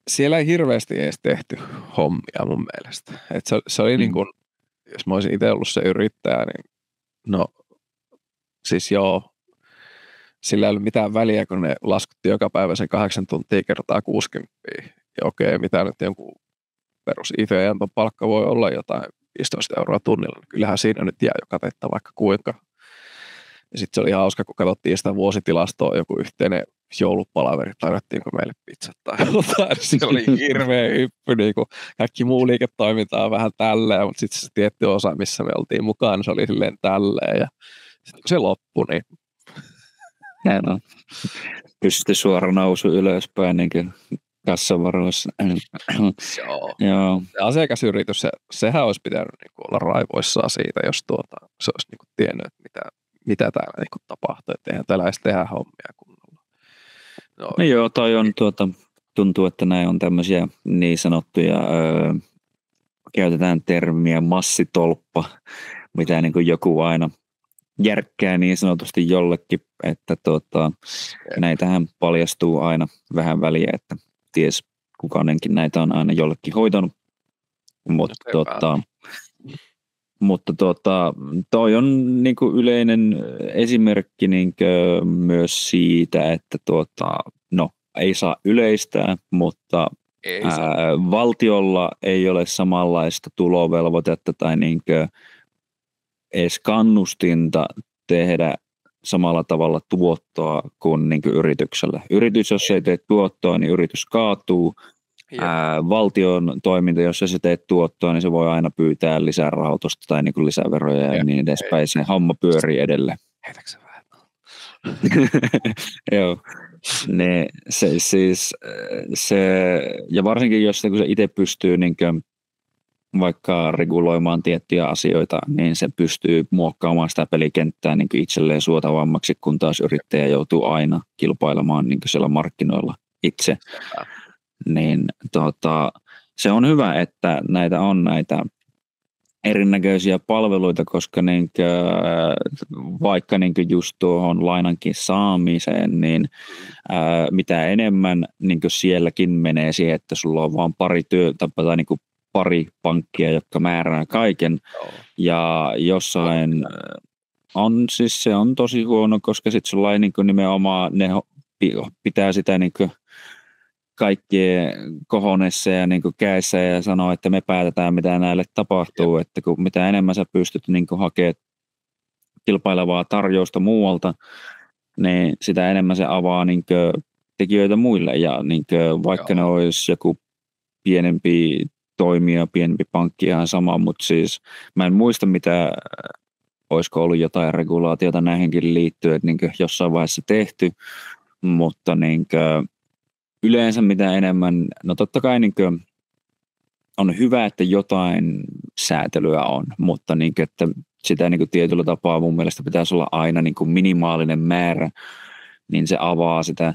siellä ei hirveästi edes tehty hommia mun mielestä. Et se oli niin kuin, jos mä olisin itse ollut se yrittäjä, niin no siis sillä ei ollut mitään väliä, kun ne laskutti joka päivä sen 8 tuntia kertaa 60. Ja okei, mitä nyt jonkun perus IFE-jämpän palkka voi olla jotain 15 euroa tunnilla, niin kyllähän siinä nyt jää jo katetta vaikka kuinka. Ja sitten se oli hauska, kun katsottiin sitä vuositilastoa, joku yhteinen joulupalaveri, tarjottiinko meille pizzat tai jotain. Se oli hirveä hyppy, niin kuin kaikki muu liiketoiminta on vähän tälleen, mutta sitten se tietty osa, missä me oltiin mukaan, se oli silleen tälleen. Ja sitten kun se loppui, niin no. Pystyy suora nousu ylöspäin niin kuin kassavaroissa. Joo. Se asiakasyritys, sehän olisi pitänyt niin kuin olla raivoissaan siitä, jos se olisi niin kuin tiennyt, että mitä täällä niin kuin tapahtuu, että eihän täällä edes tehdä hommia kunnolla. No joo, toi on tuntuu, että näin on tämmöisiä niin sanottuja, käytetään termiä massitolppa, mitä niin kuin joku aina järkkää niin sanotusti jollekin, että näitähän paljastuu aina vähän väliä, että ties kukainenkin näitä on aina jollekin hoitanut, mutta toi on niinku yleinen esimerkki niinku myös siitä, että no ei saa yleistää, mutta valtiolla ei ole samanlaista tulovelvoitetta tai niinku edes kannustinta tehdä samalla tavalla tuottoa kuin niinku yrityksellä. Yritys, jos ei tee tuottoa, niin yritys kaatuu. Valtion toiminta, jos se teet tuottoa, niin se voi aina pyytää lisää rahoitusta tai niinku lisäveroja ja niin edespäin. Se homma pyörii edelleen. Heitäkö se vähän? Joo. Ja varsinkin jos se itse pystyy niinku vaikka reguloimaan tiettyjä asioita, niin se pystyy muokkaamaan sitä pelikenttää niin kuin itselleen suotavammaksi, kun taas yrittäjä joutuu aina kilpailemaan niin kuin siellä markkinoilla itse. Niin, se on hyvä, että näitä on näitä erinäköisiä palveluita, koska niin kuin, vaikka niin kuin just tuohon lainankin saamiseen, niin mitä enemmän niin kuin sielläkin menee siihen, että sulla on vaan tai niin kuin pari pankkia, jotka määrää kaiken. Ja jossain se on tosi huono, koska sitten sulla ei niin kuin nimenomaan, ne pitää sitä niin kuin kaikkien kohonessa ja niin kuin käessä ja sanoo, että me päätetään, mitä näille tapahtuu. Että kun mitä enemmän sä pystyt niin kuin hakemaan kilpailevaa tarjousta muualta, niin sitä enemmän se avaa niin kuin tekijöitä muille. Ja niin kuin, vaikka ne olisi joku pienempi toimija, pienempi pankki ihan sama, mutta siis mä en muista mitä, olisiko ollut jotain regulaatiota näihinkin liittyen, että niin jossain vaiheessa tehty, mutta niin yleensä mitä enemmän, no totta kai niin on hyvä, että jotain säätelyä on, mutta niin kuin, että sitä niin kuin tietyllä tapaa mun mielestä pitäisi olla aina niin kuin minimaalinen määrä, niin se avaa sitä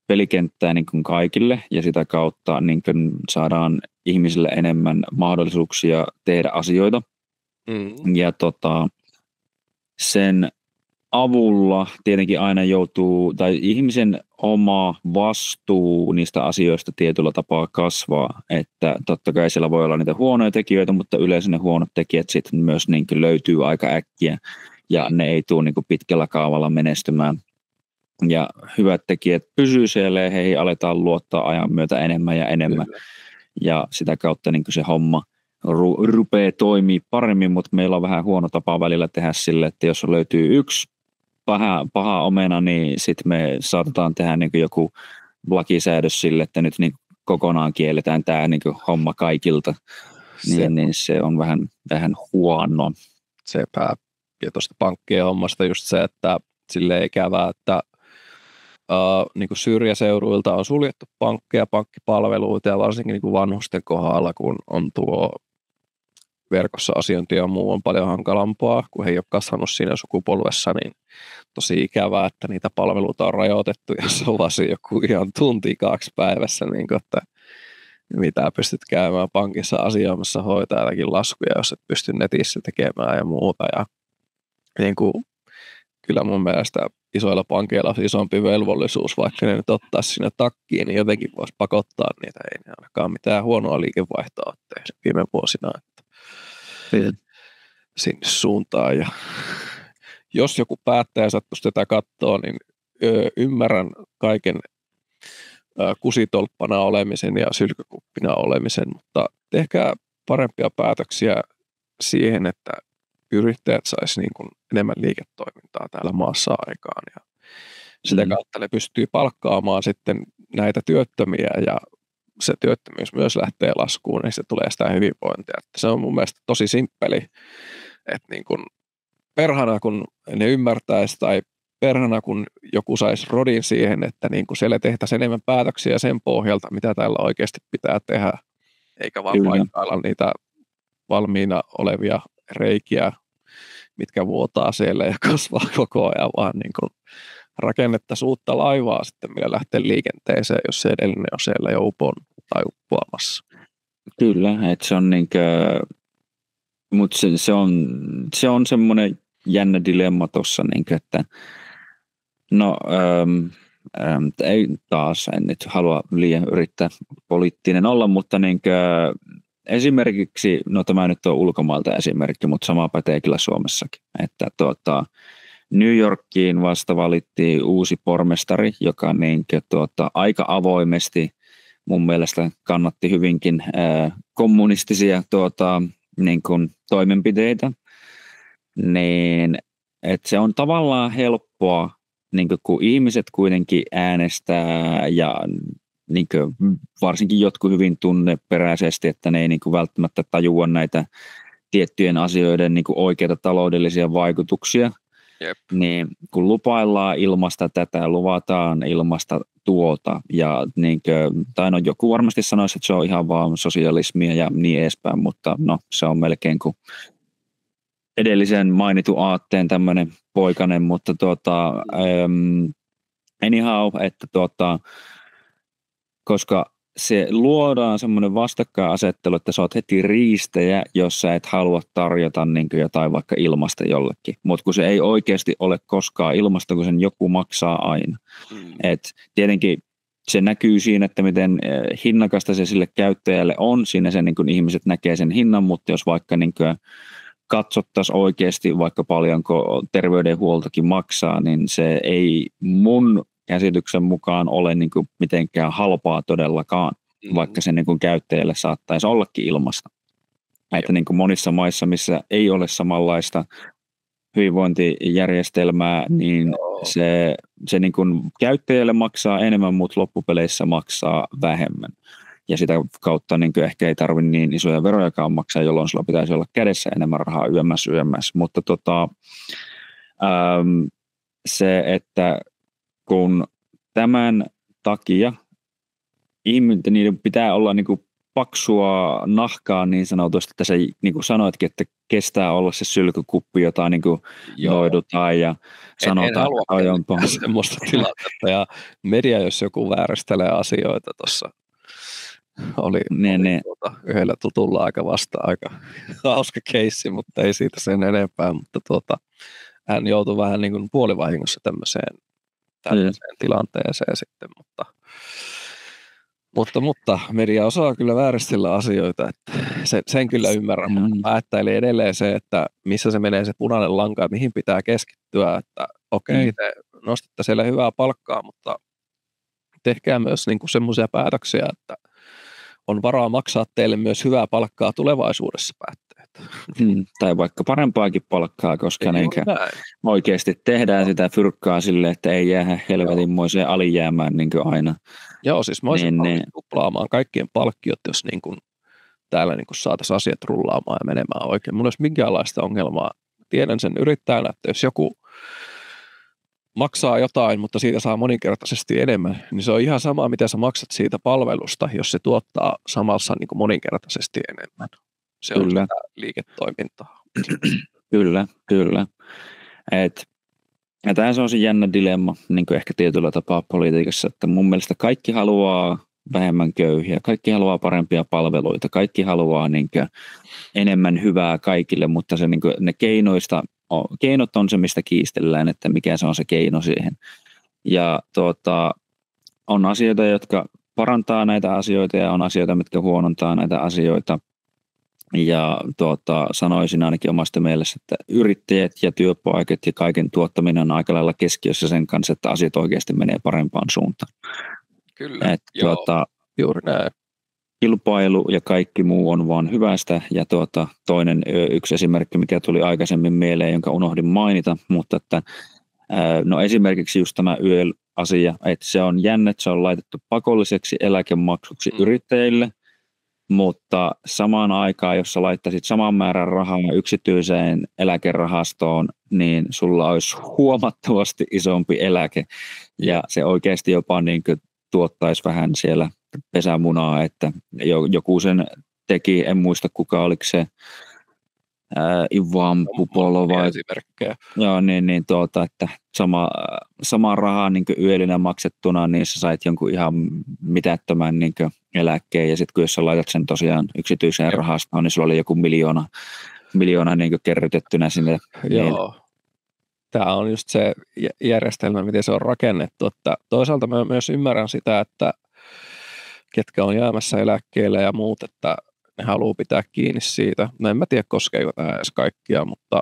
pelikenttää niin kuin kaikille ja sitä kautta niin kuin saadaan ihmisille enemmän mahdollisuuksia tehdä asioita. Ja sen avulla tietenkin aina joutuu, tai ihmisen oma vastuu niistä asioista tietyllä tapaa kasvaa, että totta kai siellä voi olla niitä huonoja tekijöitä, mutta yleensä ne huonot tekijät sitten myös niin kuin löytyy aika äkkiä, ja ne ei tule niin kuin pitkällä kaavalla menestymään. Ja hyvät tekijät pysyy siellä ja heihin aletaan luottaa ajan myötä enemmän ja enemmän. Kyllä. Ja sitä kautta niin kuin se homma rupeaa toimii paremmin, mutta meillä on vähän huono tapa välillä tehdä sille, että jos löytyy yksi paha omena, niin sitten me saatetaan tehdä niin kuin joku lakisäädös sille, että nyt niin kokonaan kielletään tämä niin kuin homma kaikilta. Niin se on vähän huono. Sepä. Ja tuosta pankkien hommasta just se, että silleen ikävää, että niin kuin syrjäseuduilta on suljettu pankkeja, pankkipalveluita ja varsinkin niin kuin vanhusten kohdalla, kun on tuo verkossa asiointi ja muu on paljon hankalampaa, kun he ei ole kasvanut siinä sukupolvessa, niin tosi ikävää, että niitä palveluita on rajoitettu ja se on vaan joku ihan tunti 2 päivässä, niin kuin, että mitä pystyt käymään pankissa asioimassa, hoitaa jotakin laskuja, jos et pysty netissä tekemään ja muuta. Ja niin kuin, kyllä mun mielestä isoilla pankeilla on isompi velvollisuus, vaikka ne nyt ottaisi sinne takkiin, niin jotenkin voisi pakottaa niitä. Ei ne ainakaan mitään huonoa liikevaihtoa ole tehnyt viime vuosina sinne suuntaan. Ja jos joku päättäjä sattuisi tätä katsoa, niin ymmärrän kaiken kusitolppana olemisen ja sylkykuppina olemisen, mutta tehkää parempia päätöksiä siihen, että yrittäjät saisi niin kuin enemmän liiketoimintaa täällä maassa aikaan ja sitä kautta ne pystyy palkkaamaan sitten näitä työttömiä ja se työttömyys myös lähtee laskuun, niin se tulee sitä hyvinvointia. Että se on mun mielestä tosi simppeli, että niin kuin perhana kun ne ymmärtäisi tai perhana kun joku saisi rodin siihen, että niin kuin siellä tehtäisiin enemmän päätöksiä sen pohjalta, mitä täällä oikeasti pitää tehdä, eikä vaan paikkailla niitä valmiina olevia reikiä, mitkä vuotaa siellä ja kasvaa koko ajan, vaan niin kuin rakennettaisiin uutta laivaa sitten, millä lähtee liikenteeseen, jos se edellinen on siellä jo uppoamassa. Kyllä, että se on mutta se on semmoinen jännä dilemma tuossa, että no ei taas, en nyt halua liian yrittää poliittinen olla, mutta esimerkiksi, no tämä nyt on ulkomailta esimerkki, mutta sama pätee kyllä Suomessakin, että New Yorkiin vasta valittiin uusi pormestari, joka aika avoimesti mun mielestä kannatti hyvinkin kommunistisia toimenpiteitä, niin että se on tavallaan helppoa, kun ihmiset kuitenkin äänestää ja varsinkin jotkut hyvin tunneperäisesti, että ne ei välttämättä tajua näitä tiettyjen asioiden oikeita taloudellisia vaikutuksia. Jep. Niin kun lupaillaan ilmasta tätä, luvataan ilmasta tuota ja tai no joku varmasti sanoisi, että se on ihan vaan sosialismia ja niin edespäin, mutta no se on melkein kuin edellisen mainitun aatteen tämmöinen poikainen, mutta anyhow, että koska se luodaan semmoinen vastakkainasettelu, että sä oot heti riistäjä, jos sä et halua tarjota jotain vaikka ilmasta jollekin. Mutta kun se ei oikeasti ole koskaan ilmasta, kun sen joku maksaa aina. Et tietenkin se näkyy siinä, että miten hinnakasta se sille käyttäjälle on. Siinä se ihmiset näkee sen hinnan, mutta jos vaikka katsottaisiin oikeasti vaikka paljonko terveydenhuoltokin maksaa, niin se ei mun käsityksen mukaan ole mitenkään halpaa todellakaan, vaikka se käyttäjälle saattaisi ollakin ilmasta. Että monissa maissa, missä ei ole samanlaista hyvinvointijärjestelmää, niin se käyttäjälle maksaa enemmän, mutta loppupeleissä maksaa vähemmän. ja sitä kautta niin ehkä ei tarvitse niin isoja verojakaan maksaa, jolloin sulla pitäisi olla kädessä enemmän rahaa yömmäs. Mutta se, että kun tämän takia niiden pitää olla niin kuin paksua nahkaa niin sanotusti, että se niin kuin sanoitkin, että kestää olla se sylkykuppi, jota niin kuin noidutaan ja sanotaan, että on semmoista tilannetta. Ja media, jos joku vääristelee asioita tuossa, oli yhdellä tutulla aika hauska keissi, mutta ei siitä sen enempää. Mutta hän joutui vähän niin kuin puolivahingossa tämmöiseen tilanteeseen sitten, mutta media osaa kyllä vääristellä asioita, että sen kyllä ymmärrän, mutta päättäili edelleen se, että missä se menee se punainen lanka, mihin pitää keskittyä, että okei, te nostitte siellä hyvää palkkaa, mutta tehkää myös niin kuin semmoisia päätöksiä, että on varaa maksaa teille myös hyvää palkkaa tulevaisuudessa päättäjät. Tai vaikka parempaakin palkkaa, koska oikeasti tehdään sitä fyrkkaa sille, että ei jää helvetinmoiseen alijäämään niin kuin aina. Joo, siis mä olisin tuplaamaan kaikkien palkkiot, jos niin kuin täällä niin kuin saataisiin asiat rullaamaan ja menemään oikein. Mulla olisi minkäänlaista ongelmaa. Tiedän sen yrittäjänä, että jos joku maksaa jotain, mutta siitä saa moninkertaisesti enemmän, niin se on ihan sama, mitä sä maksat siitä palvelusta, jos se tuottaa samassa niin kuin moninkertaisesti enemmän. Se on sitä liiketoimintaa. Kyllä. Ja tämä on se jännä dilemma, niin kuin ehkä tietyllä tapaa politiikassa, että mun mielestä kaikki haluaa vähemmän köyhiä, kaikki haluaa parempia palveluita, kaikki haluaa niin kuin enemmän hyvää kaikille, mutta se, niin kuin, ne keinot on se, mistä kiistellään, että mikä se on se keino siihen. Ja on asioita, jotka parantaa näitä asioita ja on asioita, mitkä huonontaa näitä asioita. Ja sanoisin ainakin omasta mielestä, että yrittäjät ja työpaikat ja kaiken tuottaminen on aika lailla keskiössä sen kanssa, että asiat oikeasti menee parempaan suuntaan. Kyllä, juuri näin. Kilpailu ja kaikki muu on vaan hyvästä. Ja toinen yksi esimerkki, mikä tuli aikaisemmin mieleen, jonka unohdin mainita, mutta että esimerkiksi just tämä YEL-asia, että se on jännä, että se on laitettu pakolliseksi eläkemaksuksi yrittäjille, mutta samaan aikaan, jos sä laittaisit saman määrän rahaa yksityiseen eläkerahastoon, niin sulla olisi huomattavasti isompi eläke ja se oikeasti jopa niin kuin tuottaisi vähän siellä pesämunaa, että joku sen teki, en muista kuka oliko se Ivan Pupolo vai joo, että sama rahaa niin YELinä maksettuna, niin sä sait jonkun ihan mitättömän niin eläkkeen, ja sitten kun jos sä laitat sen tosiaan yksityiseen rahastoon, niin sulla oli joku miljoona niin kerrytettynä sinne. Joo. Tämä on just se järjestelmä, miten se on rakennettu, että toisaalta mä myös ymmärrän sitä, että ketkä on jäämässä eläkkeelle ja muut, että ne haluaa pitää kiinni siitä. No en mä tiedä, koskeeko tämä edes kaikkia, mutta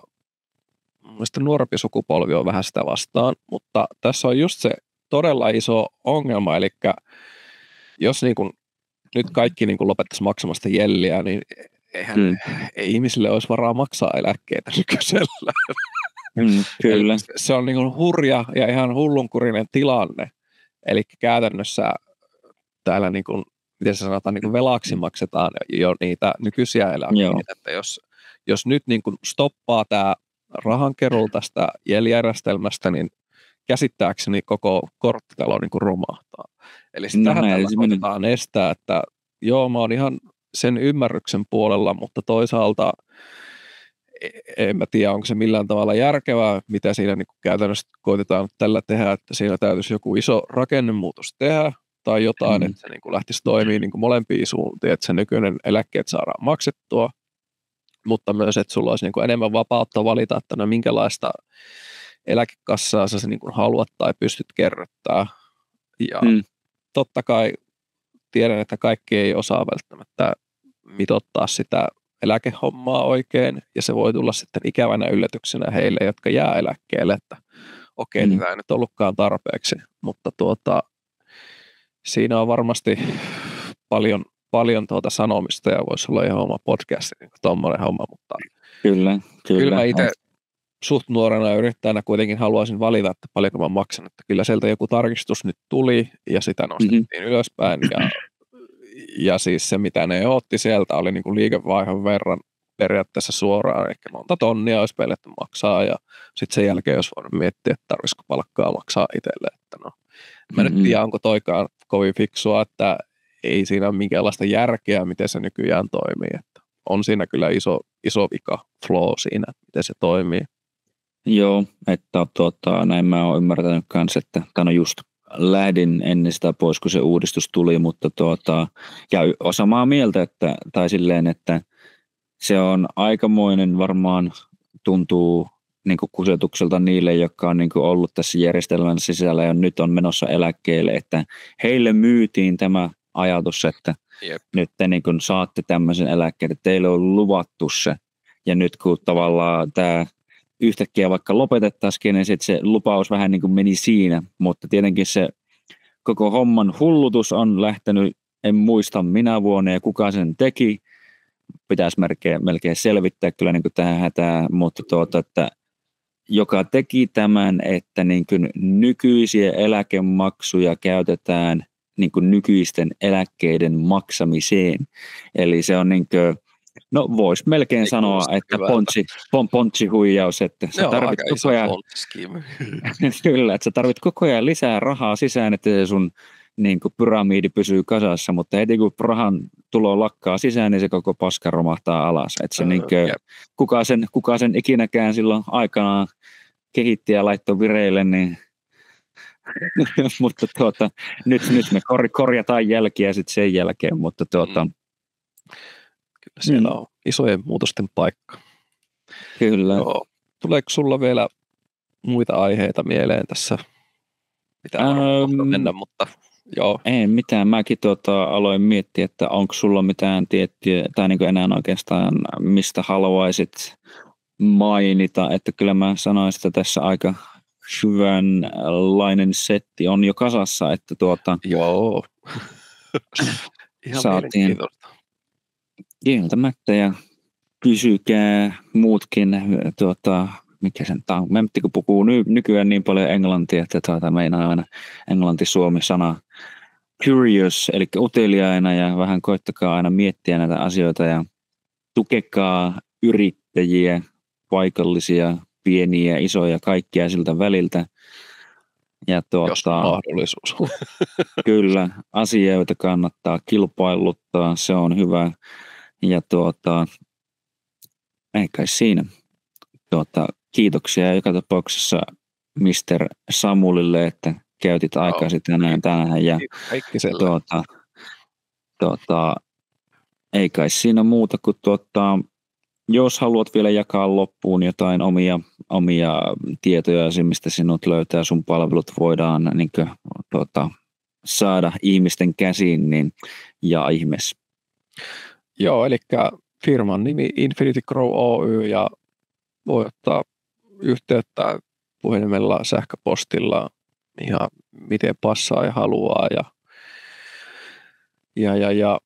mielestäni nuorempi sukupolvi on vähän sitä vastaan, mutta tässä on just se todella iso ongelma, eli jos niin kun nyt kaikki niin kun lopettaisi maksamasta jelliä, niin ei ihmisille olisi varaa maksaa eläkkeitä nykyisellä. Kyllä. Se on niin kun hurja ja ihan hullunkurinen tilanne, eli käytännössä täällä niin kun, miten se sanotaan, niin kuin velaksi maksetaan jo niitä nykyisiä eläkkeitä, että jos nyt niin kuin stoppaa tämä rahankeruu tästä JEL-järjestelmästä, niin käsittääkseni koko korttitalo niin kuin romahtaa. Eli sitähän tällä koitetaan estää, että joo, mä oon ihan sen ymmärryksen puolella, mutta toisaalta en mä tiedä, onko se millään tavalla järkevää, mitä siinä niin kuin käytännössä koitetaan tällä tehdä, että siinä täytyisi joku iso rakennemuutos tehdä, tai jotain, että se niin kuin lähtisi toimimaan niin kuin molempiin suuntiin, että se nykyinen eläkkeet saadaan maksettua, mutta myös, että sulla olisi niin kuin enemmän vapautta valita, että no minkälaista eläkekassaa sä niin kuin haluat tai pystyt kerryttää. Ja totta kai tiedän, että kaikki ei osaa välttämättä mitottaa sitä eläkehommaa oikein, ja se voi tulla sitten ikävänä yllätyksenä heille, jotka jää eläkkeelle, että okei, tämä ei nyt ollutkaan tarpeeksi, mutta siinä on varmasti paljon sanomista ja voisi olla ihan oma podcast, niin kuin tommoinen homma, mutta kyllä mä itse suht nuorena yrittäjänä kuitenkin haluaisin valita, että paljonko mä maksan, että kyllä sieltä joku tarkistus nyt tuli ja sitä nostettiin ylöspäin Ja siis se, mitä ne otti sieltä, oli niin kuin liikevaihdon verran periaatteessa suoraan, eli monta tonnia olisi peletty maksaa, ja sitten sen jälkeen jos voinut miettiä, että tarvitsisiko palkkaa maksaa itselle, että no, mä nyt tiedän, onko toikaan kovin fiksua, että ei siinä ole minkäänlaista järkeä, miten se nykyään toimii, että on siinä kyllä iso vika flow siinä, miten se toimii. Joo, että näin mä oon ymmärtänyt kanssa, että no just lähdin ennen sitä pois, kun se uudistus tuli, mutta ja samaa mieltä, että, tai silleen, että se on aikamoinen varmaan tuntuu niin kuin kusetukselta niille, jotka on niin kuin ollut tässä järjestelmän sisällä ja nyt on menossa eläkkeelle, että heille myytiin tämä ajatus, että nyt te niin kuin saatte tämmöisen eläkkeen, että teille on luvattu se. Ja nyt kun tavallaan tämä yhtäkkiä vaikka lopetettaisikin, niin sitten se lupaus vähän niin kuin meni siinä, mutta tietenkin se koko homman hullutus on lähtenyt, en muista minä vuonna ja kuka sen teki, pitäisi melkein selvittää kyllä niin kuin tähän hätään, mutta että joka teki tämän, että niin kuin nykyisiä eläkemaksuja käytetään niin kuin nykyisten eläkkeiden maksamiseen. Eli se on niin kuin, no voisi melkein sanoa, että pontsihuijaus, että sä tarvit koko ajan, kyllä, että sä tarvit koko ajan lisää rahaa sisään, että se sun niin kuin pyramidi pysyy kasassa, mutta heti kun rahan tulo lakkaa sisään, niin se koko paska romahtaa alas. Että se niin kuin, kuka sen ikinäkään silloin aikanaan kehitti ja laittoi vireille, niin mutta nyt me korjataan jälkiä sitten sen jälkeen, mutta Kyllä siellä on isojen muutosten paikka. Kyllä. Joo. Tuleeko sulla vielä muita aiheita mieleen tässä? Pitää mennä, mutta joo. Ei mitään. Mäkin aloin miettiä, että onko sulla mitään tiettyä, tai niin kuin enää oikeastaan, mistä haluaisit mainita, että kyllä mä sanoisin, että tässä aika hyvänlainen setti on jo kasassa, että Joo. Ihan saatiin kieltämättä ja pysykää muutkin, mikä sen on, kun puhuu nykyään niin paljon englantia, että meinaa aina englanti-suomi-sana curious, eli uteliaina ja vähän koittakaa aina miettiä näitä asioita ja tukekaa yrittäjiä, paikallisia, pieniä, isoja, kaikkia siltä väliltä. Ja jos mahdollisuus. Kyllä, asioita kannattaa kilpailuttaa, se on hyvä. Ja ei kai siinä. Kiitoksia joka tapauksessa Mr. Samulille, että käytit aikasi tänään. Ja ei kai siinä muuta kuin jos haluat vielä jakaa loppuun jotain omia tietoja, mistä sinut löytää, sun palvelut voidaan niin kuin, saada ihmisten käsiin, niin ja ihmeessä. Joo, eli firman nimi Infinity Grow Oy ja voi ottaa yhteyttä puhelimella, sähköpostilla ihan miten passaa ja haluaa ja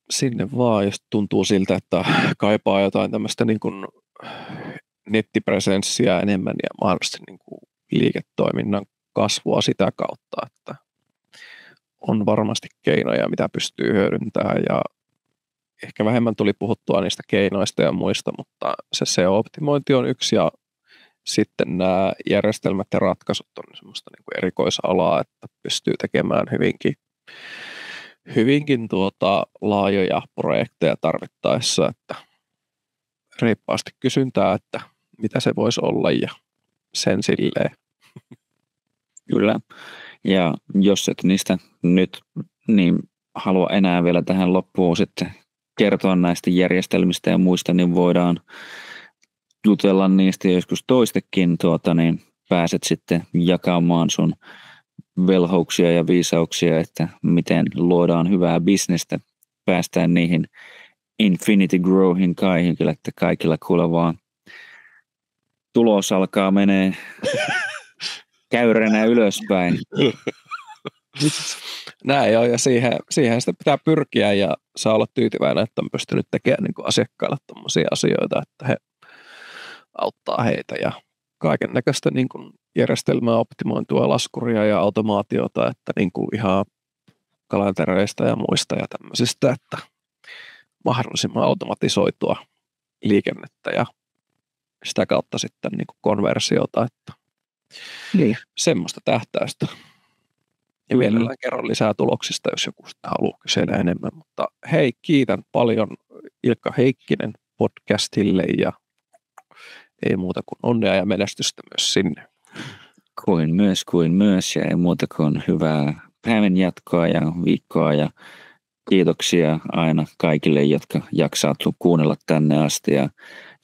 sinne vaan, jos tuntuu siltä, että kaipaa jotain tämmöistä niin kuin nettipresenssiä enemmän ja mahdollisesti niin kuin liiketoiminnan kasvua sitä kautta, että on varmasti keinoja, mitä pystyy hyödyntämään ja ehkä vähemmän tuli puhuttua niistä keinoista ja muista, mutta se SEO-optimointi on yksi ja sitten nämä järjestelmät ja ratkaisut on semmoista niin kuin erikoisalaa, että pystyy tekemään hyvinkin laajoja projekteja tarvittaessa, että reippaasti kysyntää, että mitä se voisi olla ja sen silleen. Kyllä. Ja jos et niistä nyt niin halua enää vielä tähän loppuun sitten kertoa näistä järjestelmistä ja muista, niin voidaan jutella niistä joskus toistekin, niin pääset sitten jakamaan sun velhouksia ja viisauksia, että miten luodaan hyvää bisnestä, päästään niihin Infinity Growhin kaihin, kyllä, että kaikilla kuule vaan tulos alkaa menee käyränä ylöspäin. Näin on, ja siihen sitä pitää pyrkiä ja saa olla tyytyväinen, että on pystynyt tekemään niin kuin asiakkaille tommosia asioita, että he auttaa heitä ja kaiken näköistä niin kuin järjestelmää optimointua laskuria ja automaatiota, että niin kuin ihan kalentereista ja muista ja tämmöisistä, että mahdollisimman automatisoitua liikennettä ja sitä kautta sitten niin kuin konversiota, että Niin. semmoista tähtäystä. Ja mielellään kerron lisää tuloksista, jos joku sitä haluaa kysellä enemmän. Mutta hei, kiitän paljon Ilkka Heikkinen podcastille ja ei muuta kuin onnea ja menestystä myös sinne. Kuin myös ja ei muuta kuin hyvää päivän jatkoa ja viikkoa ja kiitoksia aina kaikille, jotka jaksaa kuunnella tänne asti ja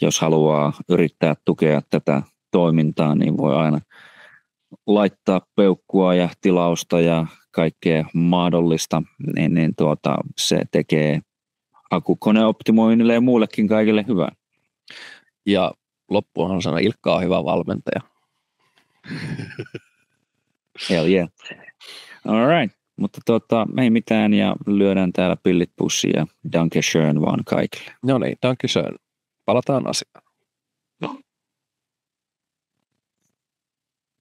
jos haluaa yrittää tukea tätä toimintaa, niin voi aina laittaa peukkua ja tilausta ja kaikkea mahdollista, niin se tekee akukoneoptimoinnille ja muullekin kaikille hyvää. Ja loppuunhan sana, Ilkka on hyvä valmentaja. Hell yeah. All right. Mutta ei mitään ja lyödään täällä pillit pussiin ja danke schön vaan kaikille. No niin, danke schön. Palataan asiaan.